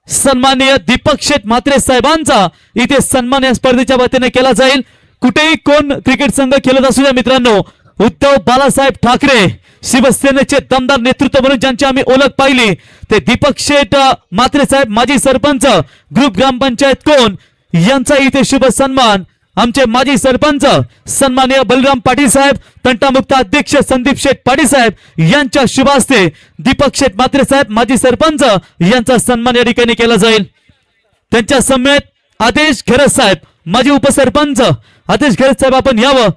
सन्माननीय दीपक शेठ म्हात्रे साहेबांचा इथे सन्मान या स्पर्धेच्या वतीने केला जाईल. कुठेही कोण क्रिकेट संघ खेळत असू द्या मित्रांनो, उद्धव बाळासाहेब ठाकरे शिवसेनेचे दमदार नेतृत्व म्हणून ज्यांची आम्ही ओळख पाहिली ते दीपक शेठ म्हात्रे साहेब माजी सरपंच ग्रुप ग्रामपंचायत कोण यांचा इथे शुभ सन्मान आमचे माजी सरपंच सन्माननीय बलराम पाटील साहेब तंटामुक्त अध्यक्ष संदीप शेठ पाटील साहेब यांच्या शुभ हस्ते दीपक शेठ म्हात्रे साहेब माजी सरपंच यांचा सन्मान या ठिकाणी केला जाईल. त्यांच्या समेत आदेश घरत साहेब माजी उपसरपंच आदेश घरत साहेब आपण यावं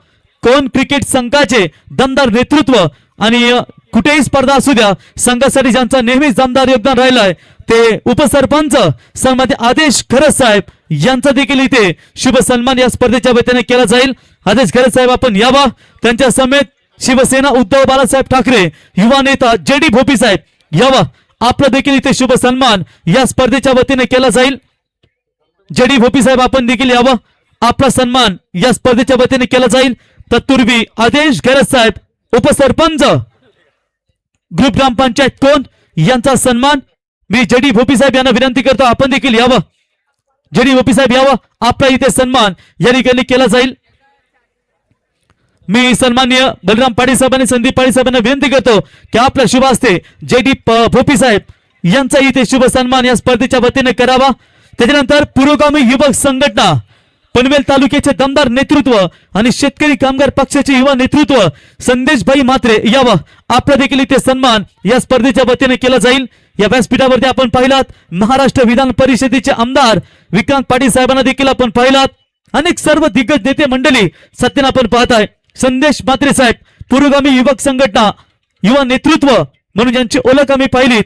कोण क्रिकेट संघाचे दमदार नेतृत्व आणि कुठेही स्पर्धा असू द्या संघासाठी ज्यांचा नेहमीच दमदार योगदान राहिलंय ते उपसरपंच सन्मान्य आदेश घरत साहेब यांचा देखील इथे शुभ सन्मान या स्पर्धेच्या वतीने केला जाईल. आदेश घरत साहेब आपण यावा. त्यांच्या समेत शिवसेना उद्धव बाळासाहेब ठाकरे युवा नेता JD भोपी साहेब यावा आपला देखील इथे शुभ सन्मान या स्पर्धेच्या वतीने केला जाईल. JD भोपी साहेब आपण देखील यावं आपला सन्मान या स्पर्धेच्या वतीने केला जाईल. तत्पूर्वी आदेश घरत साहेब उपसरपंच ग्रुप ग्रामपंचायत कोण यांचा सन्मान मी JD भोपी साहेब यांना विनंती करतो आपण देखील यावं. JD भोपी साहेब यावं आपला इथे सन्मान या ठिकाणी केला जाईल. मी सन्माननीय बलराम पाटील साहेब आणि संदीप पाटील साहेबांना विनंती करतो की आपल्या शुभ हस्ते JD भोपी साहेब यांचा इथे शुभ सन्मान या स्पर्धेच्या वतीने करावा. त्याच्यानंतर पुरोगामी युवक संघटना पनवेल तालुक्याचे दमदार नेतृत्व आणि शेतकरी कामगार पक्षाचे युवा नेतृत्व संदेशभाई म्हात्रे यावं आपला देखील इथे सन्मान या स्पर्धेच्या वतीने केला जाईल. या व्यासपीठावरती आपण पाहिलात महाराष्ट्र विधान परिषदेचे आमदार विक्रांत पाटील साहेबांना देखील आपण पाहिलात. अनेक सर्व दिग्गज नेते मंडळी सत्याने आपण पाहताय. संदेश म्हात्रे साहेब पुरोगामी युवक संघटना युवा नेतृत्व म्हणून ज्यांची ओळख आम्ही पाहिली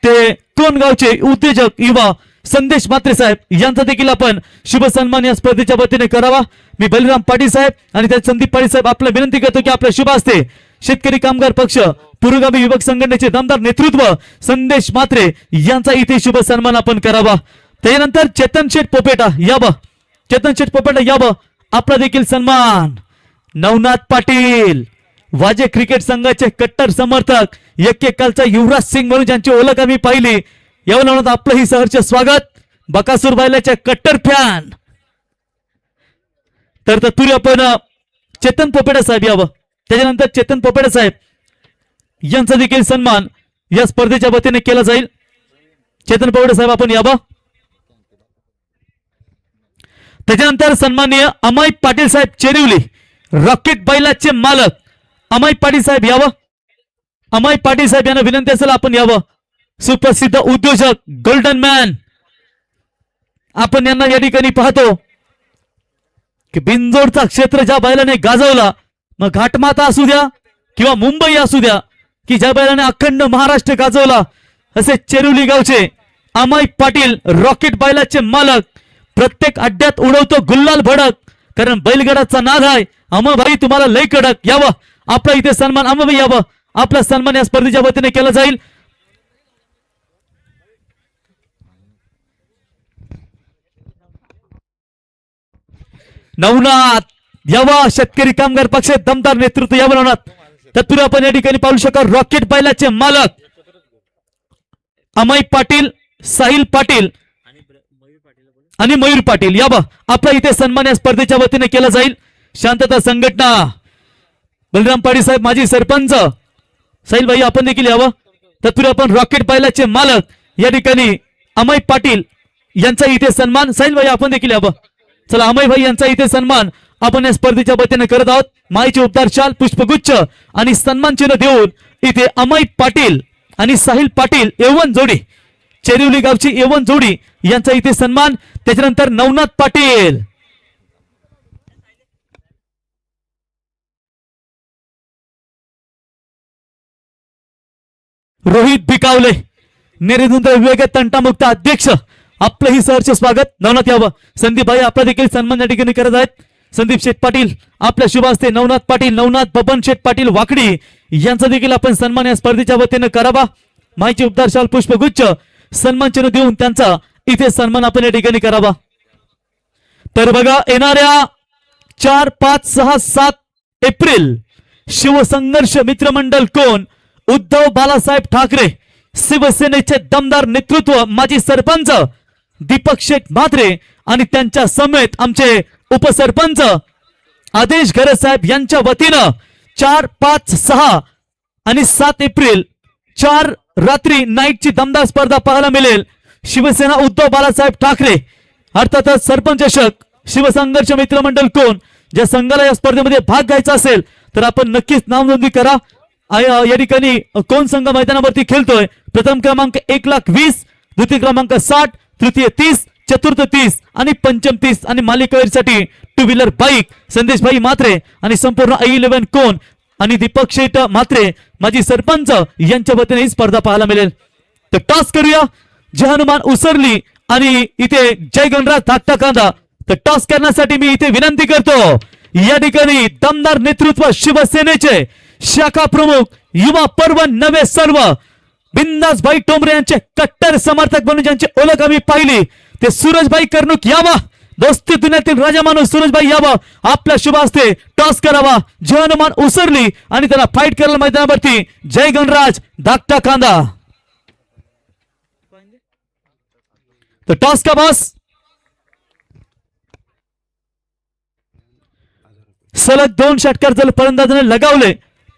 ते कोण गावचे उद्योजक युवा संदेश म्हात्रे साहेब यांचा देखील आपण शुभ सन्मान या स्पर्धेच्या वतीने करावा. मी बलराम पाटील साहेब आणि त्या संदीप पाटील साहेब आपल्या विनंती करतो की आपल्या शुभ हस्ते शेतकरी कामगार पक्ष पुरोगामी युवक संघटनेचे दमदार नेतृत्व संदेश म्हात्रे यांचा इथे शुभ सन्मान आपण करावा. त्यानंतर चेतन शेठ पोपेटा यावं चेतन शेठ पोपेटा यावं आपला देखील सन्मान. नवनाथ पाटील वाजे क्रिकेट संघाचे कट्टर समर्थक एकेकालचा युवराज सिंग म्हणून ज्यांची ओळख आम्ही पाहिली यावं आपलं ही सहर्ष स्वागत. बकासूर बैलाच्या कट्टर फॅन तर तत्पूर्वी आपण चेतन पोपेटा साहेब यावं. त्याच्यानंतर चेतन पोपेटा साहेब यांचा देखील सन्मान या स्पर्धेच्या वतीने केला जाईल. चेतन पोपेटा साहेब आपण यावं. त्याच्यानंतर सन्माननीय अमय पाटील साहेब चेरिवली रॉकेट बैलाचे मालक अमय पाटील साहेब यावं. अमय पाटील साहेब यांना विनंती असेल आपण यावं. सुप्रसिद्ध उद्योजक गोल्डन मॅन आपण यांना या ठिकाणी पाहतो की बिंजोडचा क्षेत्र ज्या बैलाने गाजवला मग घाटमाता असू द्या किंवा मुंबई असू द्या की ज्या बैलाने अखंड महाराष्ट्र गाजवला असे चेरुली गावचे अमय पाटील रॉकेट बैलाचे मालक प्रत्येक अड्ड्यात उडवतो गुल्लाल भडक कारण बैलगडाचा नाद आहे. अमभाई तुम्हाला लय कडक यावं आपला इथे सन्मान अमभाई यावं आपला सन्मान या स्पर्धेच्या वतीने केला जाईल. नवनाथ यावा शेतकरी कामगार पक्ष दमदार नेतृत्व या बनवणार. तत्पूर्वी आपण या ठिकाणी पाहू शकाल रॉकेट बैलाचे मालक अमय पाटील, साहिल पाटील आणि मयूर पाटील यावा आपला इथे सन्मान या स्पर्धेच्या वतीने केला जाईल. शांतता संघटना बलराम पाटील साहेब माजी सरपंच साहिल भाई आपण देखील यावं. तत्पूर्वी आपण रॉकेट बैलाचे मालक या ठिकाणी अमय पाटील यांचा इथे सन्मान. साहिल भाई आपण देखील यावं. चला अमय भाई यांचा इथे सन्मान आपण या स्पर्धेच्या वतीने करत आहोत. माईचे उपदार शाल, पुष्पगुच्छ आणि सन्मान चिन्ह देऊन इथे अमय पाटील आणि साहिल पाटील एवन जोडी, चेरिवली गावची एवन जोडी यांचा इथे सन्मान. त्याच्यानंतर नवनाथ पाटील, रोहित बिकावले, नेरेंद्र विवेक तंटामुक्त अध्यक्ष आपलंही सहर्ष स्वागत. नवनाथ यावं. संदीप भाई आपला देखील सन्मान या ठिकाणी करत आहेत. संदीप शेठ पाटील आपल्या शुभ हस्ते, नवनाथ पाटील, नवनाथ बबन शेठ पाटील वाकडी यांचा देखील आपण सन्मान या स्पर्धेच्या वतीने करावा. माहिती उपदार शाल, पुष्पगुच्छ सन्मान चिन्ह देऊन त्यांचा इथे सन्मान आपण या ठिकाणी करावा. तर बघा येणाऱ्या 4, 5, 6, 7 एप्रिल शिवसंघर्ष मित्रमंडळ कोण उद्धव बाळासाहेब ठाकरे शिवसेनेचे दमदार नेतृत्व माजी सरपंच दीपक शेठ म्हात्रे आणि त्यांच्या समेत आमचे उपसरपंच आदेश घरे साहेब यांच्या वतीनं 4, 5, 6 आणि 7 एप्रिल 4 रात्री नाईटची दमदार स्पर्धा पाहायला मिळेल. शिवसेना उद्धव बाळासाहेब ठाकरे अर्थातच सरपंच चषक शिवसंघर्ष मित्रमंडळ कोण ज्या संघाला या स्पर्धेमध्ये भाग घ्यायचा असेल तर आपण नक्कीच नाव नोंदणी करा. या ठिकाणी कोण संघ मैदानावरती खेळतोय. प्रथम क्रमांक 1,20,000, द्वितीय क्रमांक 60, तृतीय 30, चतुर्थ 30 आणि पंचम 30 आणि मालिकेसाठी 2 व्हीलर बाईक संदेश भाई म्हात्रे आणि संपूर्ण I11 कोण आणि दीपक शेठ म्हात्रे माजी सरपंच यांच्या वतीने ही स्पर्धा पाहायला मिळेल. तर टॉस करूया. जय हनुमान उसरली आणि इथे जय गणराज धाकटा कांदा. तर टॉस करण्यासाठी मी इथे विनंती करतो या ठिकाणी दमदार नेतृत्व शिवसेनेचे शाखा प्रमुख युवा पर्व नवे सर्व बिंदास भाई टोमरे यांचे कट्टर समर्थक म्हणून ज्यांची ओळख आम्ही पाहिली ते सूरजभाई कर्णुक यावा. दोस्ती दुनियातील राजा माणूस सूरजभाई यावा. आपल्या शुभ हस्ते टॉस करावा. जय हनुमान उसरली आणि त्याला फाईट करायला मैदानावरती जय गणराज धाकटा कांदा. तर टॉस का बॉस. सलग 2 षटकार जर फलंदाजाने लगावले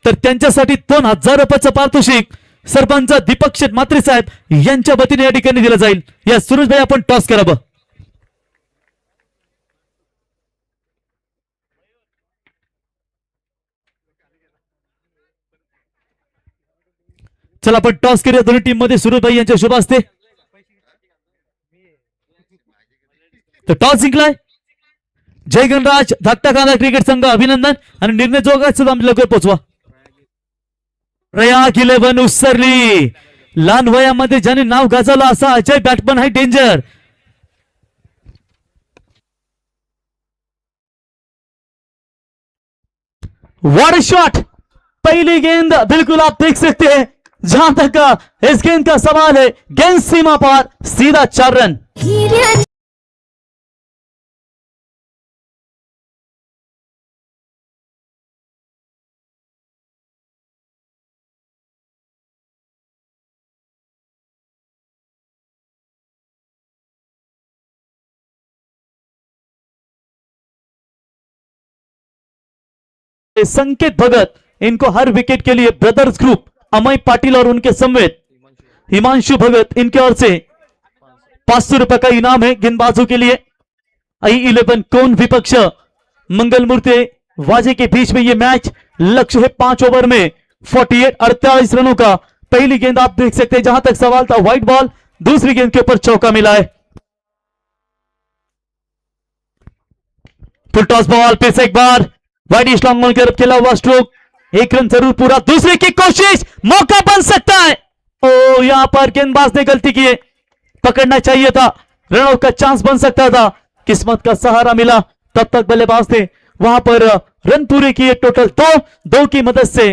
तर त्यांच्यासाठी 2,000 रुपयाचं पारितोषिक सरपंच दीपक शेठ म्हात्रे साहेब यांच्या वतीने या ठिकाणी दिलं जाईल. या सुरेशभाई आपण टॉस करावं. चला आपण टॉस करूया. दोन्ही टीम मध्ये सुरेशभाई यांच्या शुभ असते. तर टॉस जिंकलाय जय गणराज धाकटा कांदा क्रिकेट संघ. अभिनंदन आणि निर्णय जो काय सुद्धा आम्ही लवकर पोहोचवा. प्रयाग 11 उसरली. लहान वयामध्ये ज्याने नाव गाजवलं असा अजय बॅट्समन आहे डेंजर. What shot. पहली गेंद बिल्कुल आप देख सकते हैं. जहां तक इस गेंद का सवाल है गेंद सीमा पार सीधा 4 रन. संकेत भगत इनको हर विकेट के लिए ब्रदर्स ग्रुप अमय पाटिल और उनके समेत हिमांशु भगत इनके ओर से 500 रुपए का इनाम है गेंदबाजों के लिए. I11 कौन विपक्ष मंगल मूर्ति वाजे के बीच में ये मैच. लक्ष्य है 5 ओवर में 48 रनों का. पहली गेंद आप देख सकते हैं. जहां तक सवाल था व्हाइट बॉल. दूसरी गेंद के ऊपर चौका मिला है. फुल टॉस बॉल फिर से एक बार वाइड लॉन्ग ऑन की तरफ खेला हुआ स्ट्रोक. 1 रन जरूर पूरा. दूसरे की कोशिश. मौका बन सकता है. ओ यहां पर गेंदबाज ने गलती की है. पकड़ना चाहिए था. रनआउट का चांस बन सकता था. किस्मत का सहारा मिला. तब तक बल्लेबाज थे वहां पर रन पूरे किए. टोटल 2 की मदद से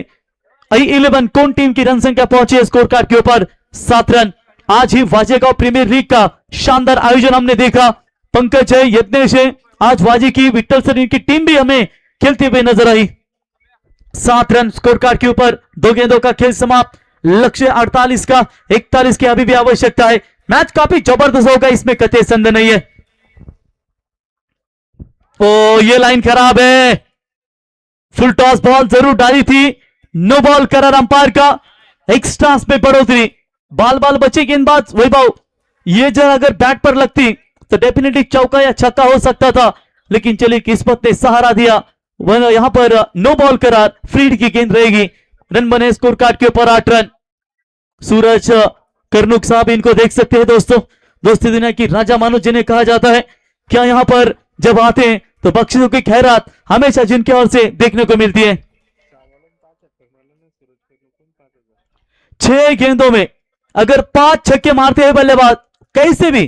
I11 कौन टीम की रन संख्या पहुंची है स्कोर कार्ड के ऊपर 7 रन. आज ही वाजेगांव प्रीमियर लीग का शानदार आयोजन हमने देखा. पंकज है, यज्ञेश है, आज वाजे की विठ्ठल सर इनकी टीम भी हमें खेलती हुई नजर आई। 7 रन स्कोर कार्ड के ऊपर 2 गेंदों का खेल समाप्त। लक्ष्य 48 का, 41 की अभी भी आवश्यकता है। मैच काफी जबरदस्त होगा, इसमें कतई संदेह नहीं है। ओ ये लाइन खराब है, फुल टॉस बॉल जरूर डाली थी, नो बॉल करार अंपायर का। एक्स्ट्रास में बढ़ोतरी, बाल बाल बचे गेंदबाज वैभव, ये जब अगर बैट पर लगती तो डेफिनेटली चौका या छक्का हो सकता था, लेकिन चलिए किस्मत ने सहारा दिया। वह यहां पर नो बॉल करार, फ्रीड की गेंद रहेगी। रन बने स्कोर कार्ड के ऊपर 8 रन। सूरज कर्नुक साहब इनको देख सकते हैं दोस्तों, दोस्ती दुनिया की राजा मानो जिन्हें कहा जाता है। क्या यहां पर जब आते हैं तो बख्शिशों की खैरात हमेशा जिनकी ओर से देखने को मिलती है। 6 गेंदों में अगर 5 छक्के मारते हैं बल्लेबाज, कैसे भी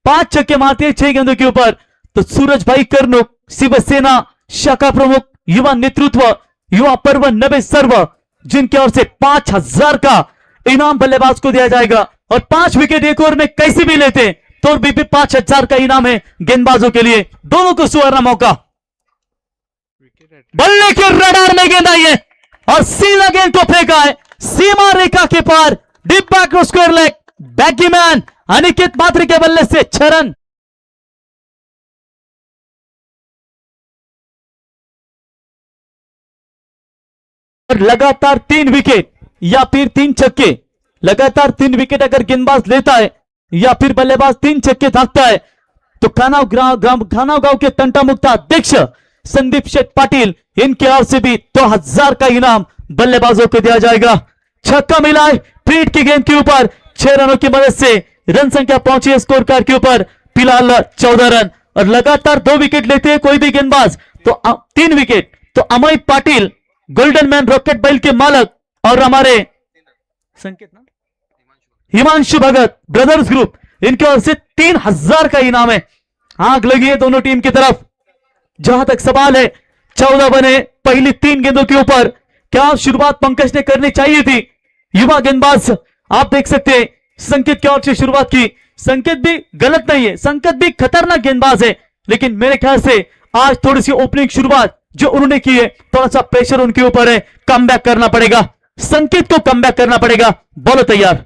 5 छक्के मारते हैं 6 गेंदों के ऊपर, तो सूरज भाई कर्नुक, शिवसेना शाखा प्रमुख, युवा नेतृत्व, युवा पर्व नबे सर्व, जिनकी ओर से 5000 का इनाम बल्लेबाज को दिया जाएगा। और 5 विकेट एक ओवर में कैसे भी लेते तो भी 5000 का इनाम है गेंदबाजों के लिए। दोनों को सुवर्ण मौका। बल्ले के रडार में गेंद आई है और सीधा गेंद को फेंका है सीमा रेखा के पार, डीप बैक स्क्वायर लेग, बैकीमैन अनिकेत मात्री के बल्ले से 6 रन। लगातार 3 विकेट या फिर 3 छक्के, लगातार 3 विकेट अगर गेंदबाज लेता है या फिर बल्लेबाज 3 छक्के दागता है तो खानाव गांव के तंटा मुक्ता अध्यक्ष संदीप शेठ पाटिल, इनके ओर से भी 2000 का इनाम बल्लेबाजों को दिया जाएगा। छक्का मिला है फ्रीड की गेंद के ऊपर, 6 रनों की मदद से रन संख्या पहुंची है स्कोर कार्ड के ऊपर फिलहाल 14 रन। और लगातार 2 विकेट लेते हैं कोई भी गेंदबाज तो 3 विकेट तो Amay Patil, golden man rocket बैल के मालक, और हमारे संकेत ना हिमांशु भगत ब्रदर्स ग्रुप, इनके ओर से 3000 का इनाम है। आंख लगी है दोनों टीम की तरफ। जहां तक सवाल है 14 बने पहली 3 गेंदों के ऊपर, क्या शुरुआत पंकज ने करनी चाहिए थी? युवा गेंदबाज आप देख सकते हैं संकेत की ओर से शुरुआत की। संकेत भी गलत नहीं है, संकेत भी खतरनाक गेंदबाज है, लेकिन मेरे ख्याल से आज थोड़ी सी ओपनिंग शुरुआत जो उन्होंने की है, थोड़ा सा प्रेशर उनके ऊपर है, कम बैक करना पड़ेगा, संकेत को कम बैक करना पड़ेगा। बॉलो तैयार,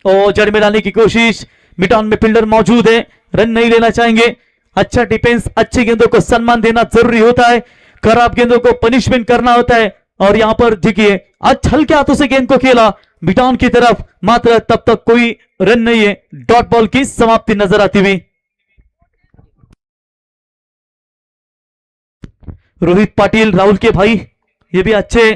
ओ जड़ में लाने की कोशिश, मिटान में फील्डर मौजूद है, रन नहीं लेना चाहेंगे। अच्छा डिफेंस, अच्छी गेंदों को सम्मान देना जरूरी होता है, खराब गेंदों को पनिशमेंट करना होता है। और यहां पर देखिए आज हल्के हाथों से गेंद को खेला मिटान की तरफ, मात्र तब तक कोई रन नहीं है। डॉट बॉल की समाप्ति नजर आती हुई। रोहित पाटिल राहुल के भाई, ये भी अच्छे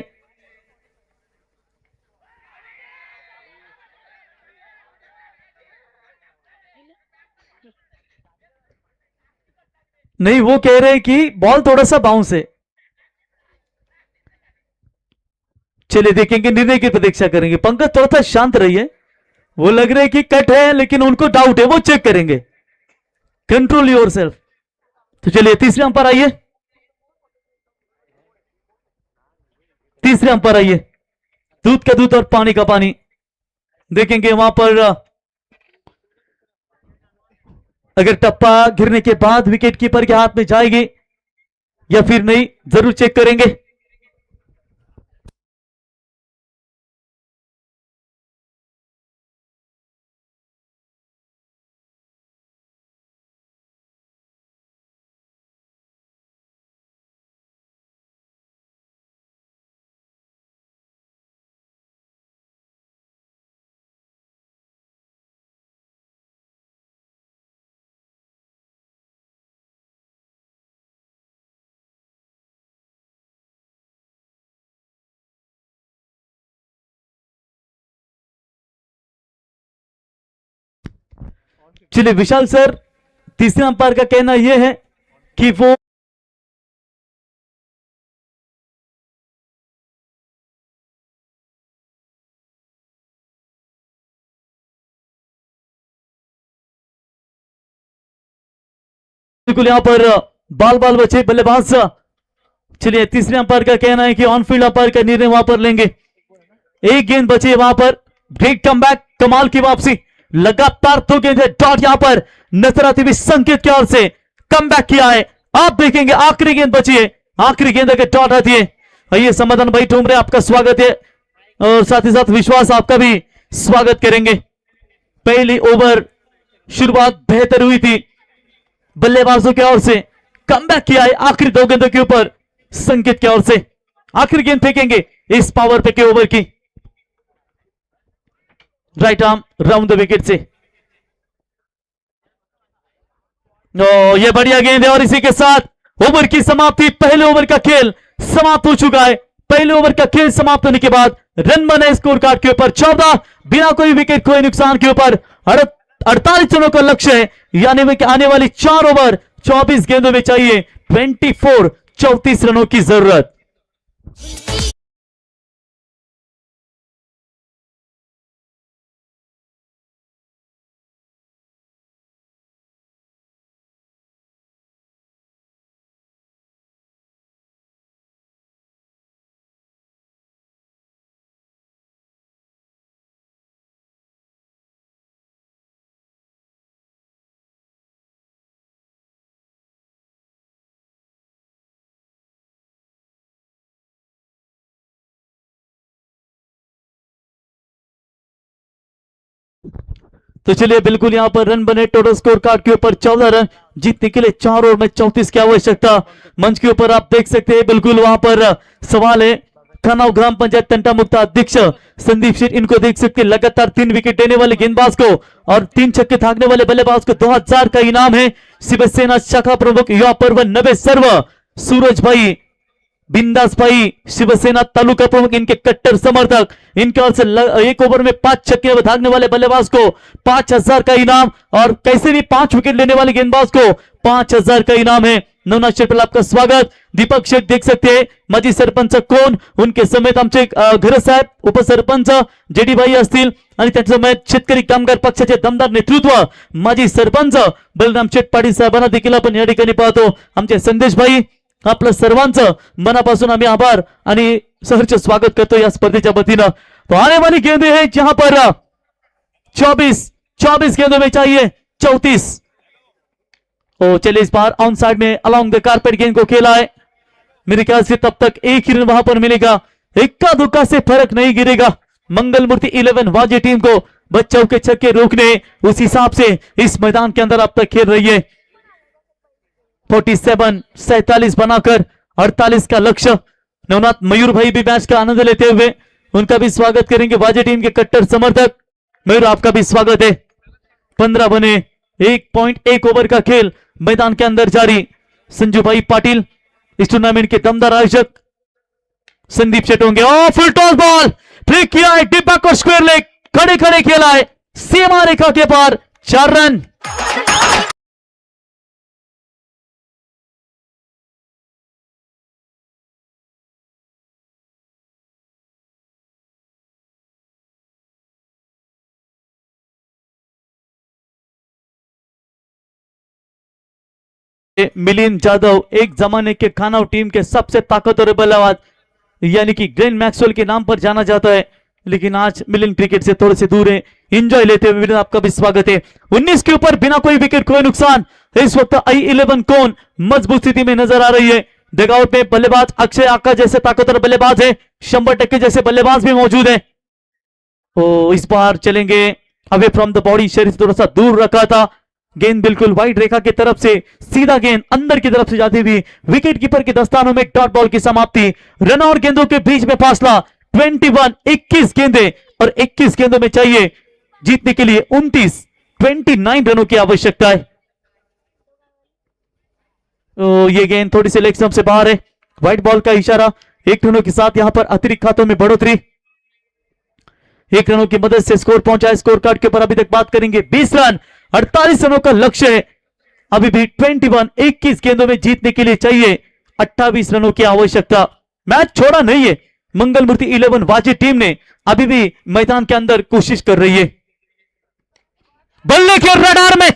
नहीं, वो कह रहे हैं कि बॉल थोड़ा सा बाउंस है। चलिए देखेंगे, निर्णय की प्रतीक्षा करेंगे। पंकज थोड़ा सा शांत रहिए, वो लग रहे हैं कि कट है लेकिन उनको डाउट है, वो चेक करेंगे। Control yourself. तो चलिए तीसरे अंपायर आइए, तीसरे अंपायर आइए। दूध का दूध और पानी का पानी देखेंगे। वहां पर अगर टप्पा गिरने के बाद विकेट कीपर के हाथ में जाएगी या फिर नहीं, जरूर चेक करेंगे। चलिए विशाल सर, तीसरे अंपायर का कहना यह है कि वो बिल्कुल यहां पर बाल बाल बचे बल्लेबाज। चलिए तीसरे अंपायर का कहना है कि ऑन फील्ड अंपायर का निर्णय वहां पर लेंगे। एक गेंद बची है वहां पर, ग्रेट कमबैक, कमाल की वापसी, लगातार 2 गेंद है। डॉट यहां पर नजर आती हुई संकेत की ओर से कमबैक किया है आप देखेंगे आखिरी गेंद बची है, आखिरी गेंद अगर डॉट आती है। आइए समाधान भाई ठुमरे, आपका स्वागत है और साथ ही साथ विश्वास आपका भी स्वागत करेंगे। पहली ओवर शुरुआत बेहतर हुई थी बल्लेबाजों की ओर से, कमबैक किया है आखिरी 2 गेंदों के ऊपर संकेत की ओर से। आखिरी गेंद फेंकेंगे इस पावर पे के ओवर की, right arm round the wicket से। ये बढ़िया गेंद है और इसी के साथ ओवर की समाप्ति। पहले ओवर का खेल समाप्त हो चुका है। पहले ओवर का खेल समाप्त होने के बाद रन बने स्कोर कार्ड के ऊपर 14, बिना कोई विकेट खोए नुकसान के ऊपर 48 रनों का लक्ष्य है, यानी कि आने वाली 4 ओवर 24 गेंदों में चाहिए 34 रनों की जरूरत। तो चलिए बिल्कुल यहां पर रन बने टोटल स्कोर कार्ड के ऊपर 14 रन, जीतने के लिए 4 ओवर में 34 की आवश्यकता। मंच के ऊपर आप देख सकते हैं बिल्कुल वहां पर सवाल है, खानाव ग्राम पंचायत तंटा मुक्ता अध्यक्ष संदीप शेठ, इनको देख सकते हैं लगातार 3 विकेट देने वाले गेंदबाज को और 3 छक्के थाकने वाले बल्लेबाज को 2000 का इनाम है। शिवसेना शाखा प्रमुख युवा पर्व नवे सर्व सूरज भाई, बिंदास भाई शिवसेना तालुका प्रमुख, इनके कट्टर समर्थक, इनके ओर से 1 ओवर में 5 छक्के भागने वाले बल्लेबाज को 5000 का इनाम और कैसे भी 5 विकेट लेने वाले गेंदबाज को 5000 का इनाम है। नवनाथ शेट्टी आपका स्वागत। दीपक शेठ देख सकते हैं माजी सरपंच कोण, उनके समेत आमचे घरे साहेब, उपसरपंच जेडी भाई असतील आणि त्यांच्या समेत शेतकरी कामगार पक्षाचे दमदार नेतृत्व माजी सरपंच बलराम शेठ पाटील साहेबांना देखील आपण या ठिकाणी पाहतो। आमचे संदेश भाई, आपलं सर्वांचं मनापासून आम्ही आभार आणि सहर्ष स्वागत करतो या स्पर्धेच्या वतीनं। तो आने वाली गेंदें हैं जहां पर 24 गेंदों में चाहिए 34। ओ चलिए इस बार ऑन साइड में अलोंग द कारपेट गेंद को खेला है, मेरे ख्याल से तब तक एक ही रन वहां पर मिलेगा, इक्का दुक्का से फर्क नहीं गिरेगा। मंगल मूर्ति 11 वाजे टीम को बच्चों के छक्के रोकने उस हिसाब से इस मैदान के अंदर अब तक खेल रही है। 47 बनाकर 48 का लक्ष्य। नवनाथ मयूर भाई भी मैच का आनंद लेते हुए, उनका भी स्वागत करेंगे, वाजे टीम के कट्टर समर्थक। मयूर आपका भी स्वागत है। 15 बने 1.1 ओवर का खेल मैदान के अंदर जारी। संजू भाई पाटिल इस टूर्नामेंट के दमदार आयोजक, संदीप शेट होंगे। फुल टॉस बॉल फ्लिक किया है, डिब्बा को स्क्वायर लेग खड़े खड़े खेला है, सीमा रेखा के पार 4 रन। मिलिंद जाधव एक जमाने के खानाव टीम के सबसे ताकतवर बल्लेबाज यानी कि ग्लेन मैक्सवेल के नाम पर जाना जाता है, लेकिन आज मिलिंद क्रिकेट से थोड़े से दूर है। एंजॉय लेते हुए आपका भी स्वागत है। 19 के ऊपर बिना कोई विकेट कोई नुकसान। इस वक्त I11 कौन मजबूत स्थिति में नजर आ रही है। डगआउट में बल्लेबाज अक्षय आका जैसे ताकतवर बल्लेबाज है, 100% जैसे बल्लेबाज भी मौजूद है। ओ इस बार चलेंगे अवे फ्रॉम द बॉडी, शरीर से थोड़ा सा दूर रखा था, गेंद बिल्कुल वाइड रेखा की तरफ से सीधा गेंद अंदर की तरफ से जाती हुई विकेट कीपर के दस्तानों में डॉट बॉल की समाप्ति। रन और गेंदों के बीच में फासला 21 गेंदें और 21 गेंदों में चाहिए जीतने के लिए 29 रनों की आवश्यकता है। ये गेंद थोड़ी सी लेग स्टंप से बाहर है, व्हाइट बॉल का इशारा। 1 रनों के साथ यहां पर अतिरिक्त खातों में बढ़ोतरी, 1 रनों की मदद से स्कोर पहुंचा है। स्कोर कार्ड के ऊपर अभी तक बात करेंगे। 20 रन 48 रनों का लक्ष्य है। अभी भी 21 गेंदों में जीतने के लिए चाहिए 28 रनों की आवश्यकता। मैच छोड़ा नहीं है मंगल मूर्ति 11 वाजे टीम ने, अभी भी मैदान के अंदर कोशिश कर रही है। बल्ले के रडार में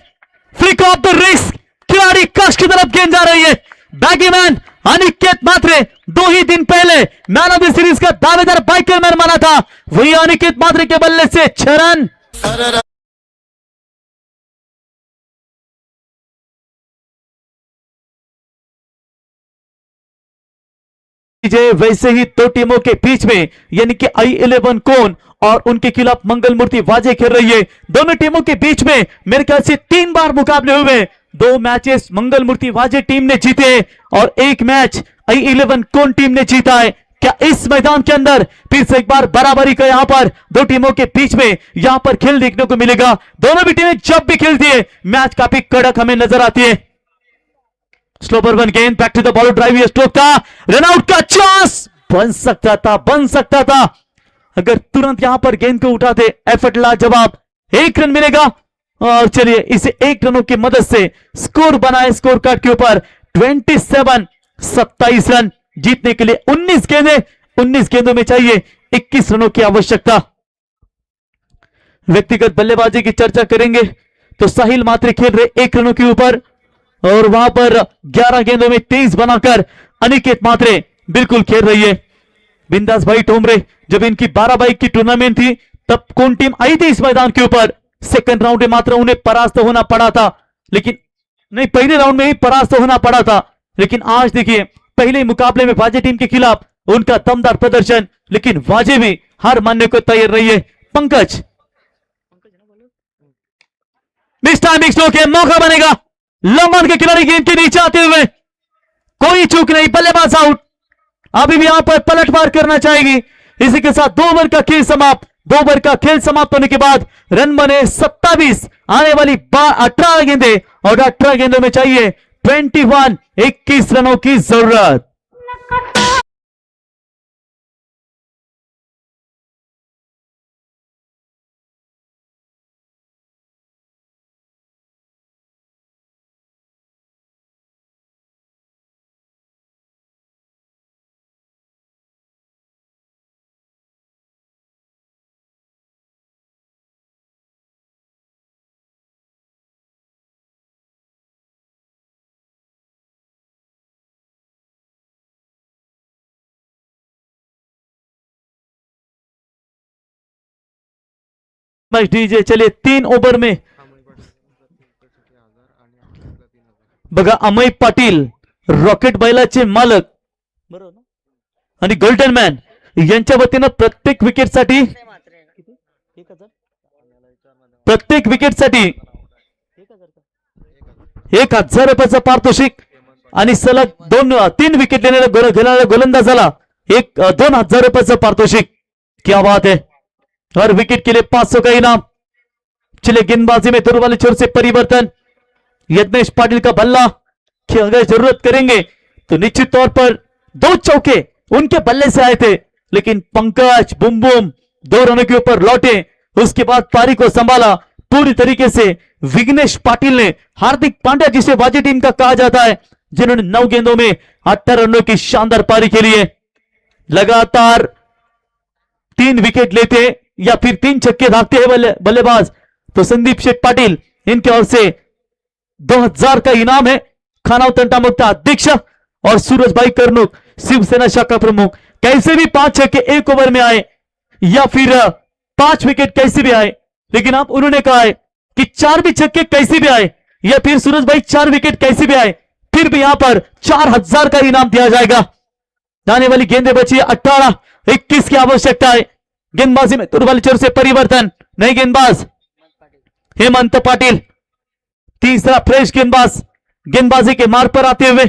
फ्लिक ऑफ द रिस्क, खिलाड़ी कश की तरफ गेंद जा रही है। बैगीमैन अनिकेत मात्रे 2 ही दिन पहले मैन ऑफ द सीरीज का दावेदार बाइकरमैन माना था, वही अनिकेत मात्रे के बल्ले से 6 रन। लीजिए वैसे ही दो टीमों के बीच में यानी कि I11 कौन और उनके खिलाफ मंगल मूर्ति वाजे खेल रही है। दोनों टीमों के बीच में मेरे ख्याल से 3 बार मुकाबले हुए। 2 मैचेस मंगल मूर्ति वाजे टीम ने जीते और 1 मैच I11 कौन टीम ने जीता है। क्या इस मैदान के अंदर फिर से एक बार बराबरी का यहाँ पर दो टीमों के बीच में यहाँ पर खेल देखने को मिलेगा। दोनों भी टीमें जब भी खेलती है मैच काफी कड़क हमें नजर आती है। स्लो पर वन गेंद back to the ball drive stroke का रन आउट का चांस बन सकता था अगर तुरंत यहां पर गेंद को उठाते। एफर्ट ला जवाब 1 रन मिलेगा और चलिए इसे 1 रनों की मदद से स्कोर बनाए स्कोर कार्ड के ऊपर 27 रन जीतने के लिए 19 गेंदों में चाहिए 21 रनों की आवश्यकता। व्यक्तिगत बल्लेबाजी की चर्चा करेंगे तो साहिल मात्रे खेल रहे 1 रनों के ऊपर और वहां पर 11 गेंदों में 23 बनाकर अनिकेत मात्रे बिल्कुल खेल रही है। बिंदास भाई टोमरे जब इनकी 12 बाइक की टूर्नामेंट थी तब कौन टीम आई थी इस मैदान के ऊपर। सेकंड राउंड में मात्र उन्हें परास्त होना पड़ा था, लेकिन नहीं पहले राउंड में ही परास्त होना पड़ा था। लेकिन आज देखिए पहले मुकाबले में वाजे टीम के खिलाफ उनका दमदार प्रदर्शन, लेकिन वाजे भी हार मानने को तैयार रही है। पंकज मिस टाइमिंग स्ट्रोक है, मौका बनेगा। लंबन के खिलाड़ी गेंद के नीचे आते हुए कोई चूक नहीं, बल्लेबाज आउट। अभी भी यहां पर पलटवार करना चाहेगी। इसी के साथ 2 ओवर का खेल समाप्त। 2 ओवर का खेल समाप्त होने के बाद रन बने 27। आने वाली 18 गेंदें और 18 गेंदों में चाहिए 21 रनों की जरूरत। मैच डीजे चलिए 3 ओव्हर में बघा अमय पाटील रॉकेट बैलाचे मालक बरोबर आणि गोल्डन मॅन यांच्या वतीनं प्रत्येक विकेटसाठी 1,000 रुपयाचं पारितोषिक आणि सलग 3 विकेट घेणाऱ्या गोलंदाजाला 2,000 रुपयाचं पारितोषिक। क्या बात है, हर विकेट के लिए 500 का इनाम। चले गेंदबाजी में दूर वाले छोर से परिवर्तन। यज्ञेश पाटिल का बल्ला कि अगर जरूरत करेंगे तो निश्चित तौर पर 2 चौके उनके बल्ले से आए थे, लेकिन पंकज बुम बुम 2 रनों के ऊपर लौटे। उसके बाद पारी को संभाला पूरी तरीके से विघ्नेश पाटिल ने। हार्दिक पांड्या जिसे वाजी टीम का कहा जाता है, जिन्होंने 9 गेंदों में 18 रनों की शानदार पारी खेली है। लगातार 3 विकेट लेते या फिर 3 छक्के दागते हैं बल्लेबाज तो संदीप शेठ पाटिल इनकी ओर से 2,000 का इनाम है। खानाव तंटा मुक्ता अध्यक्ष और सूरज भाई कर्णुक शिवसेना शाखा प्रमुख। कैसे भी 5 छक्के 1 ओवर में आए या फिर 5 विकेट कैसे भी आए, लेकिन अब उन्होंने कहा है कि 4 भी छक्के कैसे भी आए या फिर सूरज भाई 4 विकेट कैसे भी आए, फिर भी यहां पर 4,000 का इनाम दिया जाएगा। जाने वाली गेंदें बची 18, 21 की आवश्यकता है। गेंदबाजी में तुरवाली चोर से परिवर्तन। नई गेंदबाज हेमंत पाटिल, तीसरा फ्रेश गेंदबाज गेंदबाजी के मार्ग पर आते हुए।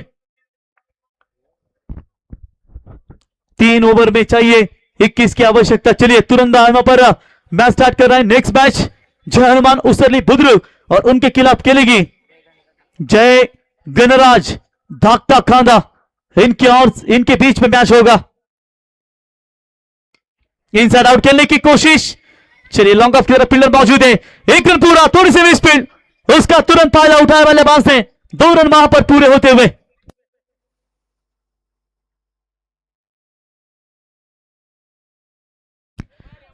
3 ओवर में चाहिए 21 की आवश्यकता। चलिए तुरंत यहां पर मैच स्टार्ट कर रहे हैं। नेक्स्ट मैच जय हनुमान उसरली बुद्रुक और उनके खिलाफ खेलेगी जय गणराज धाकटा खांदा। इनके बीच में मैच होगा। इनसाइड आउट खेलने की कोशिश। चलिए लॉन्ग ऑफ की तरफ फील्डर मौजूद है। 1 रन पूरा, थोड़ी सी स्पीड, उसका तुरंत फायदा उठाया बल्लेबाज ने। 2 रन वहां पर पूरे होते हुए।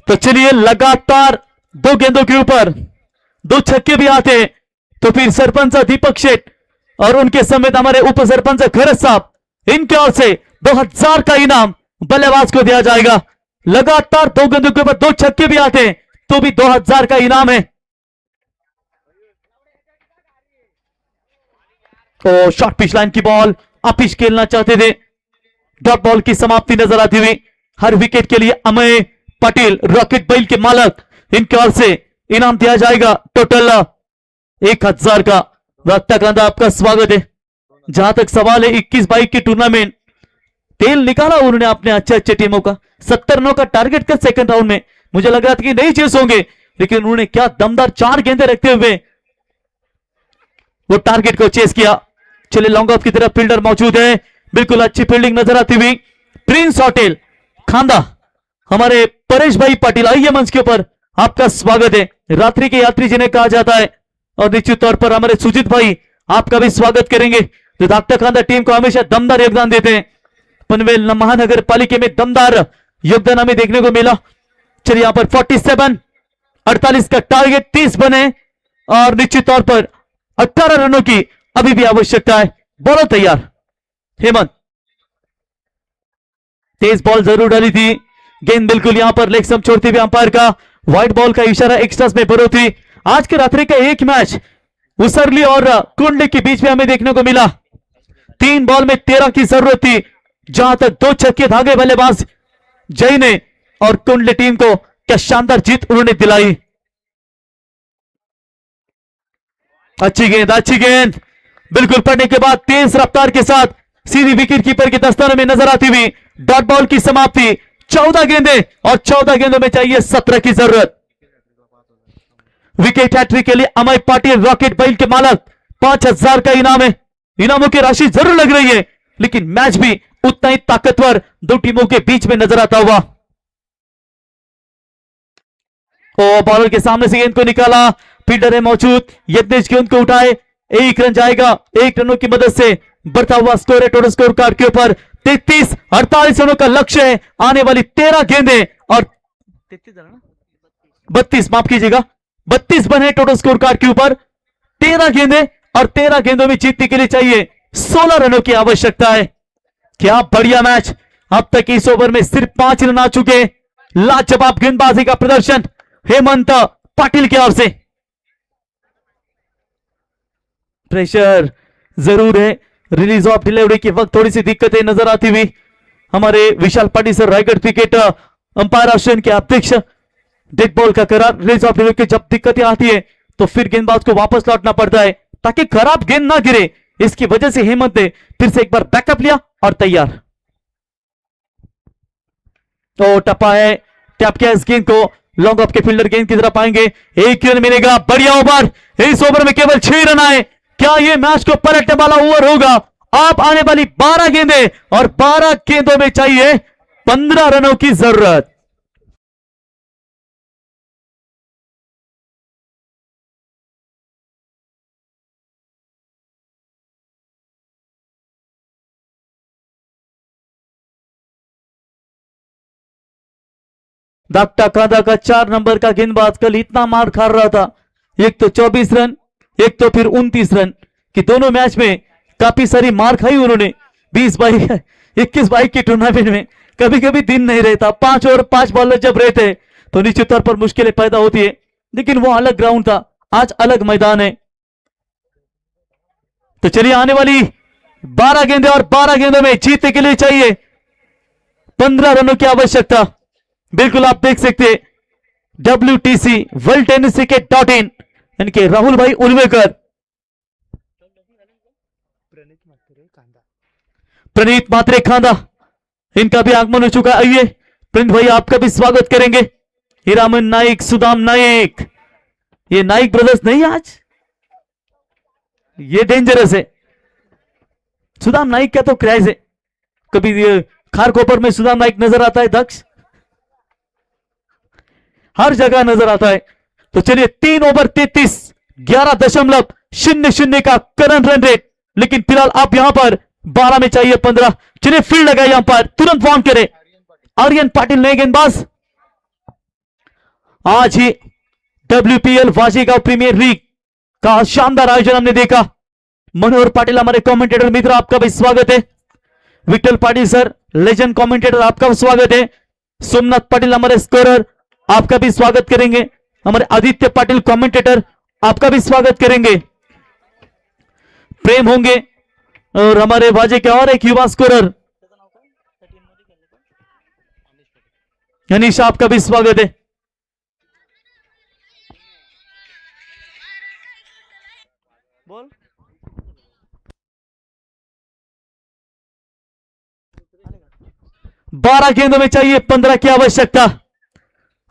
तो चलिए लगातार 2 गेंदों के ऊपर 2 छक्के भी आते हैं तो फिर सरपंच दीपक शेठ और उनके समेत हमारे उप सरपंच खरज साहब, इनकी ओर से 2,000 का इनाम बल्लेबाज को दिया जाएगा। लगातार 2 गेंदों के ऊपर 2 छक्के भी आते हैं तो भी 2,000 का इनाम है। तो शॉर्ट पिच लाइन की बॉल, आप पिच खेलना चाहते थे डॉट बॉल की समाप्ति नजर आती हुई। हर विकेट के लिए अमय पटेल रॉकेट बैल के मालक, इनकी ओर से इनाम दिया जाएगा टोटल 1000 का। वक्ता कांदा आपका स्वागत है। जहां तक सवाल है 21-22 की टूर्नामेंट, तेल निकाला उन्होंने अपने अच्छे अच्छे टीमों का। 70 रनों का टारगेट कर सेकंड राउंड में मुझे लग रहा था कि नहीं चेस होंगे, लेकिन उन्होंने क्या दमदार 4 गेंदें रखते हुए वो टारगेट को चेस किया। चलिए लॉन्ग ऑफ की तरफ फील्डर मौजूद है, बिल्कुल अच्छी फील्डिंग नजर आती हुई। प्रिंस होटल खांदा, हमारे परेश भाई पाटिल, आइए मंच के ऊपर, आपका स्वागत है। रात्रि के यात्री जिन्हें कहा जाता है, और निश्चित तौर पर हमारे सुजीत भाई आपका भी स्वागत करेंगे, जो डॉक्टर खांदा टीम को हमेशा दमदार योगदान देते हैं। पनवेल महानगर पालिका में दमदार योगदान हमें देखने को मिला। चलिए यहां पर 48 का टारगेट, 30 बने और निश्चित तौर पर 18 रनों की अभी भी आवश्यकता है। बॉलर तैयार, हेमंत तेज बॉल जरूर डाली थी, गेंद बिल्कुल यहां पर लेग स्टंप छोड़ती हुई अंपायर का व्हाइट बॉल का इशारा, एक्स्ट्रास में बढ़ोतरी। आज के रात्रि का एक मैच उसरली और कुंडली के बीच में हमें देखने को मिला। 3 बॉल में 13 की जरूरत थी, जहां तक 2 छक्के भागे बल्लेबाज जय ने और कुंडली टीम को क्या शानदार जीत उन्होंने दिलाई। अच्छी गेंद बिल्कुल पड़ने के बाद तेज रफ्तार के साथ सीधी विकेट कीपर की दस्ताने में नजर आती हुई डॉट बॉल की समाप्ति। 14 गेंदें और 14 गेंदों में चाहिए 17 की जरूरत। विकेट हैट्रिक के लिए अमय पाटिल रॉकेट बैल के मालक, 5000 का इनाम है। इनामों की राशि जरूर लग रही है, लेकिन मैच भी उतना ही ताकतवर दो टीमों के बीच में नजर आता हुआ। बॉलर के सामने से गेंद को निकाला, फील्डर है मौजूद, यज्ञेश गेंद को उठाए, 1 रन जाएगा। 1 रनों की मदद से बढ़ता हुआ स्कोर है टोटल स्कोर कार्ड के ऊपर 48 रनों का लक्ष्य है। आने वाली 13 गेंदें और 32, माफ कीजिएगा, 32 बने टोटल स्कोर कार्ड के ऊपर। 13 गेंदें और 13 गेंदों में जीतने के लिए चाहिए 16 रनों की आवश्यकता है। क्या बढ़िया मैच, अब तक इस ओवर में सिर्फ 5 रन आ चुके। लाजवाब गेंदबाजी का प्रदर्शन हेमंत पाटिल की ओर से। प्रेशर जरूर है, रिलीज ऑफ डिलीवरी के वक्त थोड़ी सी दिक्कतें नजर आती हुई। हमारे Vishal Patil sir Raigad cricket umpire association के अध्यक्ष, डेड बॉल का करार, रिलीज ऑफ डिलीवरी की जब दिक्कतें आती है तो फिर गेंदबाज को वापस लौटना पड़ता है ताकि खराब गेंद ना गिरे। इसकी वजह से हेमंत ने फिर से एक बार बैकअप लिया और तैयार। तो टप्पा है, टैप किया इस गेंद को, लॉन्ग ऑफ के फील्डर गेंद की तरफ आएंगे, 1 रन मिलेगा। बढ़िया ओवर, इस ओवर में केवल 6 रन आए। क्या यह मैच को पलटने वाला ओवर होगा? आप आने वाली 12 गेंदें और 12 गेंदों में चाहिए 15 रनों की जरूरत। डॉक्टर कांदा का 4 नंबर का गेंदबाज कल इतना मार खा रहा था, एक तो 24 रन, एक तो फिर 29 रन कि दोनों मैच में काफी सारी मार खाई उन्होंने। 21-22 की टूर्नामेंट में कभी कभी दिन नहीं रहता, 5 और 5 बॉलर जब रहते तो निश्चित तौर पर मुश्किलें पैदा होती है, लेकिन वो अलग ग्राउंड था, आज अलग मैदान है। तो चलिए आने वाली 12 गेंदें और 12 गेंदों में जीतने के लिए चाहिए 15 रनों की आवश्यकता। बिल्कुल आप देख सकते WTC वर्ल्ड टेनिस क्रिकेट.in इनके राहुल भाई उलवेकर, प्रणीत मात्रे खांदा, इनका भी आगमन हो चुका है। आइए प्रिंस भाई आपका भी स्वागत करेंगे। हीरामन नाइक, सुदाम नाइक, ये नाइक ब्रदर्स नहीं आज, ये डेंजरस है। सुदाम नाइक का तो क्रेज है, कभी खारकोपर में सुदाम नाइक नजर आता है, दक्ष हर जगह नजर आता है। तो चलिए 3 ओवर 33, 11.00 का करंट रन रेट, लेकिन फिलहाल आप यहां पर 12 में चाहिए 15। चलिए फील्ड लगाइए अंपायर, तुरंत फॉर्म करे। आर्यन पाटिल नए गेंदबाज। आज ही WPL वाजीगांव प्रीमियर लीग का शानदार आयोजन हमने देखा। मनोहर पाटिल हमारे कमेंटेटर मित्र, आपका भी स्वागत है। Vitthal Patil sir legend commentator, आपका भी स्वागत है। सोमनाथ पाटिल हमारे स्कोरर, आपका भी स्वागत करेंगे। हमारे आदित्य पाटिल कमेंटेटर, आपका भी स्वागत करेंगे। प्रेम होंगे और हमारे बाजे के और एक युवा स्कोरर अनिश आपका भी स्वागत है। बोल 12 गेंदों में चाहिए 15 की आवश्यकता।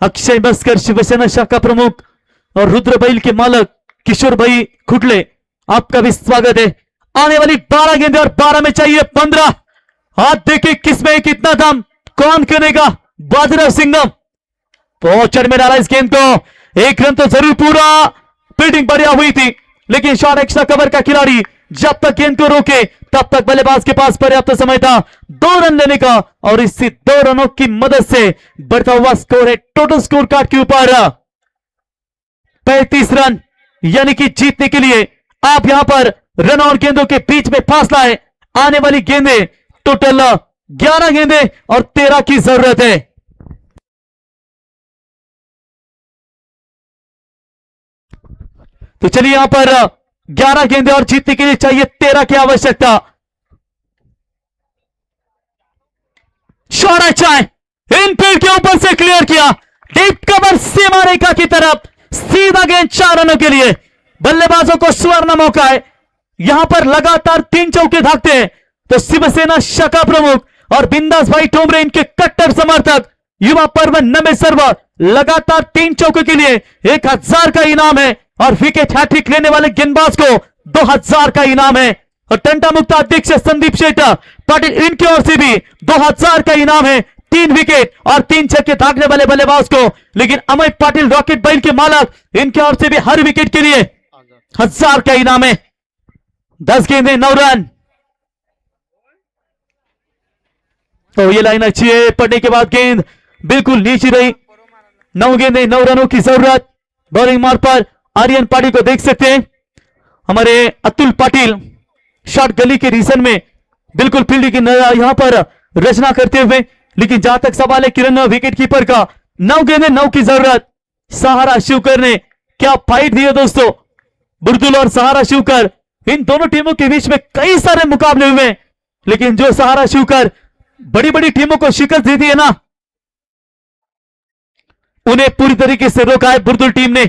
अक्षय बस्कर शिवसेना शाखा प्रमुख और रुद्र बैल के मालक किशोर भाई खुटले आपका भी स्वागत है। आने वाली 12 गेंदें और 12 में चाहिए 15। हाथ देखे किसमें कितना दम, कौन करेगा बाजीराव सिंघम। पहुंचड़ में डाला इस गेंद को, एक रन तो जरूर पूरा, फील्डिंग बढ़िया हुई थी लेकिन शॉट एक्स्ट्रा कवर का खिलाड़ी जब तक गेंद को रोके तब तक बल्लेबाज के पास पर्याप्त समय था 2 रन लेने का और इसी 2 रनों की मदद से बढ़ता हुआ स्कोर है टोटल स्कोर कार्ड के ऊपर 35 रन, यानी कि जीतने के लिए आप यहां पर रन और गेंदों के बीच में फासला है। आने वाली गेंदें टोटल 11 गेंदें और 13 की जरूरत है। तो चलिए यहां पर 11 गेंदें और जीतने के लिए चाहिए 13 की आवश्यकता। शॉट अच्छा है, इनफील्ड के ऊपर से क्लियर किया, डीप कवर सीमा रेखा की तरफ, सीधा गेंद 4 रनों के लिए। बल्लेबाजों को स्वर्ण मौका है, यहां पर लगातार 3 चौके भागते हैं तो शिवसेना शाखा प्रमुख और बिंदास भाई टोमरे इनके कट्टर समर्थक युवा पर्व नमे सर्वर लगातार 3 चौके के लिए 1000 का इनाम है और विकेट हैट्रिक लेने वाले गेंदबाज को 2000 का इनाम है। और टंटा मुक्ता अध्यक्ष संदीप शेट्टा पाटिल इनकी ओर से भी 2000 का इनाम है, 3 विकेट और 3 छक्के दागने वाले बल्लेबाज को। लेकिन अमय पाटिल रॉकेट बैल के मालक इनकी ओर से भी हर विकेट के लिए 1000 का इनाम है। 10 गेंदें 9 रन। तो ये लाइन अच्छी है, पड़ने के बाद गेंद बिल्कुल नीचे रही। 9 गेंदें 9 रनों की जरूरत। बॉलिंग मार्ग पर आर्यन पाटिल को देख सकते हैं, हमारे अतुल पाटिल शॉट गली के रीजन में बिल्कुल फील्ड की यहां पर रचना करते हुए। लेकिन जहां तक सवाल है किरण विकेट कीपर का, 9 गेंदें 9 की जरूरत। सहारा शिवकर ने क्या फाइट दी है दोस्तों, बुर्दुल और सहारा शिवकर, इन दोनों टीमों के बीच में कई सारे मुकाबले हुए लेकिन जो सहारा शिवकर बड़ी बड़ी टीमों को शिकस्त देती है ना, उन्हें पूरी तरीके से रोका है बुर्दुल टीम ने।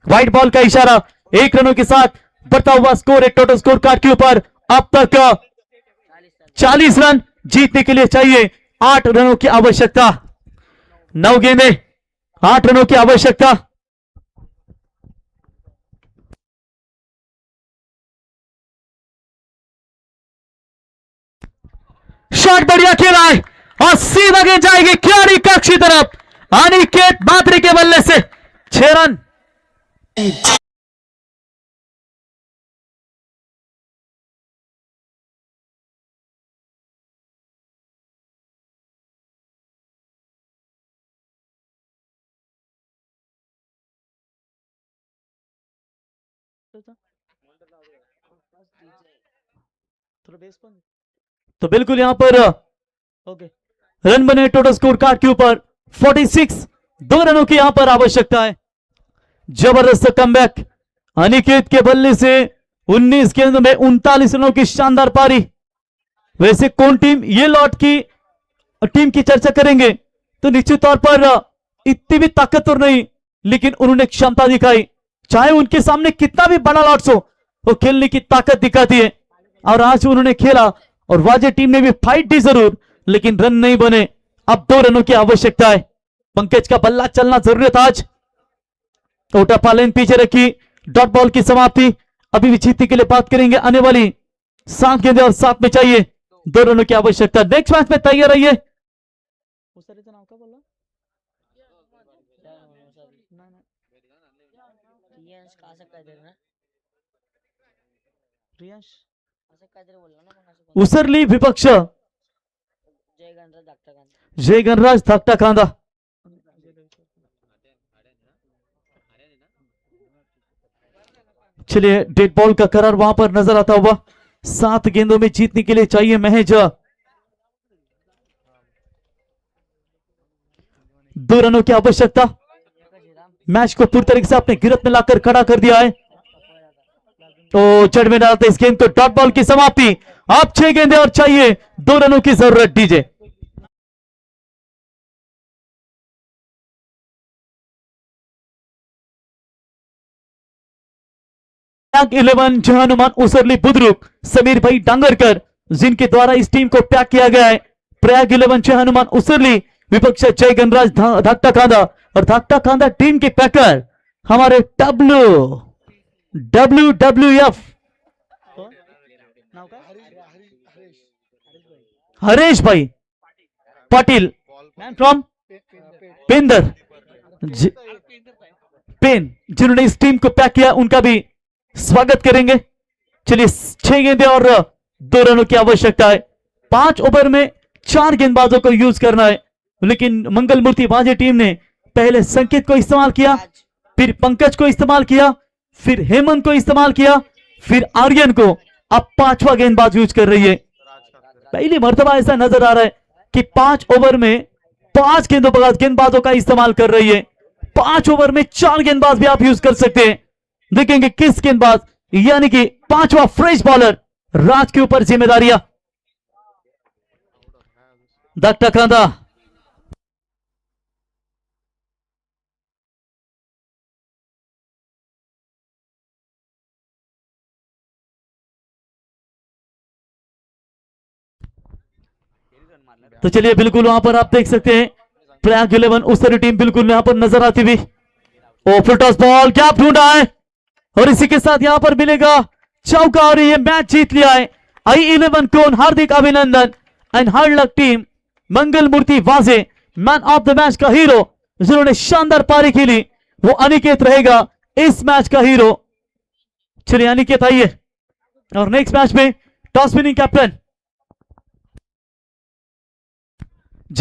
व्हाइट बॉल का इशारा, 1 रनों के साथ बढ़ता हुआ स्कोर है टोटल स्कोर कार्ड के ऊपर। अब तक 40 रन, जीतने के लिए चाहिए 8 रनों की आवश्यकता। 9 गेंदें 8 रनों की आवश्यकता। शॉट बढ़िया खेला है और सीधा गेंद जाएगी खिलाड़ी कक्ष की तरफ, अनिकेत बात्रे के बल्ले से 6 रन। तो बिल्कुल यहां पर ओके रन बने टोटल स्कोर कार्ड के ऊपर 46, 2 रनों की यहां पर आवश्यकता है। जबरदस्त कमबैक अनिकेत के बल्ले से 19 गेंदों में 39 रनों की शानदार पारी। वैसे कौन टीम ये लॉट की टीम की चर्चा करेंगे तो निश्चित तौर पर इतनी भी ताकतवर नहीं, लेकिन उन्होंने क्षमता दिखाई, चाहे उनके सामने कितना भी बड़ा लॉट्स हो वो खेलने की ताकत दिखाती है। और आज उन्होंने खेला और वाजे टीम ने भी फाइट दी जरूर, लेकिन रन नहीं बने। अब 2 रनों की आवश्यकता है। पंकज का बल्ला चलना जरूरी था आज। टोटा पालन पीछे रखी, डॉट बॉल की समाप्ति। अभी भी जीतने के लिए बात करेंगे। आने वाली 7 गेंदें और 7 में चाहिए 2 रनों की आवश्यकता। नेक्स्ट मैच में तैयार रहिए। उसरली विपक्ष जय गणराज धाकटा कांदा। चलिए डेड बॉल का करार वहां पर नजर आता हुआ। 7 गेंदों में जीतने के लिए चाहिए महज 2 रनों की आवश्यकता। मैच को पूरी तरीके से अपने गिरफ्त में लाकर खड़ा कर दिया है। तो जड़ में डालते इस गेंद को, डॉट बॉल की समाप्ति। अब 6 गेंदें और चाहिए 2 रनों की जरूरत। डीजे 11 जहानुमान उसरली बुद्रुक समीर भाई डांगरकर जिनके द्वारा इस टीम को पैक किया गया है। प्रयाग 11 जहानुमान उसरली विपक्ष जय गणराज धाकटा कांदा और धाकटा कांदा टीम के पैकर हमारे WWF हरेश भाई पाटिल मैन फ्रॉम पेंदर पेन जिन्होंने इस टीम को पैक किया, उनका भी स्वागत करेंगे। चलिए 6 गेंदें और 2 रनों की आवश्यकता है। 5 ओवर में 4 गेंदबाजों को यूज करना है, लेकिन मंगल मूर्ति वाजे टीम ने पहले संकेत को इस्तेमाल किया, फिर पंकज को इस्तेमाल किया, फिर हेमंत को इस्तेमाल किया, फिर आर्यन को अब 5वां गेंदबाज यूज कर रही है। पहली मर्तबा ऐसा नजर आ रहा है कि 5 ओवर में 5 गेंदबाजों का इस्तेमाल कर रही है। 5 ओवर में 4 गेंदबाज भी आप यूज कर सकते हैं। देखेंगे किस गेंदबाज यानी कि 5वां फ्रेश बॉलर राज के ऊपर जिम्मेदारियां। धाकटा कांदा तो चलिए बिल्कुल वहां पर आप देख सकते हैं प्रयाग 11 उसरी टीम बिल्कुल यहां पर नजर आती हुई। ओ फुल टॉस बॉल गैप ढूंढा है और इसी के साथ यहां पर मिलेगा चौका और ये मैच जीत लिया है I11 कोन। हार्दिक अभिनंदन एंड हार्ड लक टीम। मंगल मूर्ति वाजे मैन ऑफ द मैच का हीरो जिन्होंने शानदार पारी खेली, वो अनिकेत रहेगा इस मैच का हीरो। चलिए अनिकेत आइए और नेक्स्ट मैच में टॉस विनिंग कैप्टन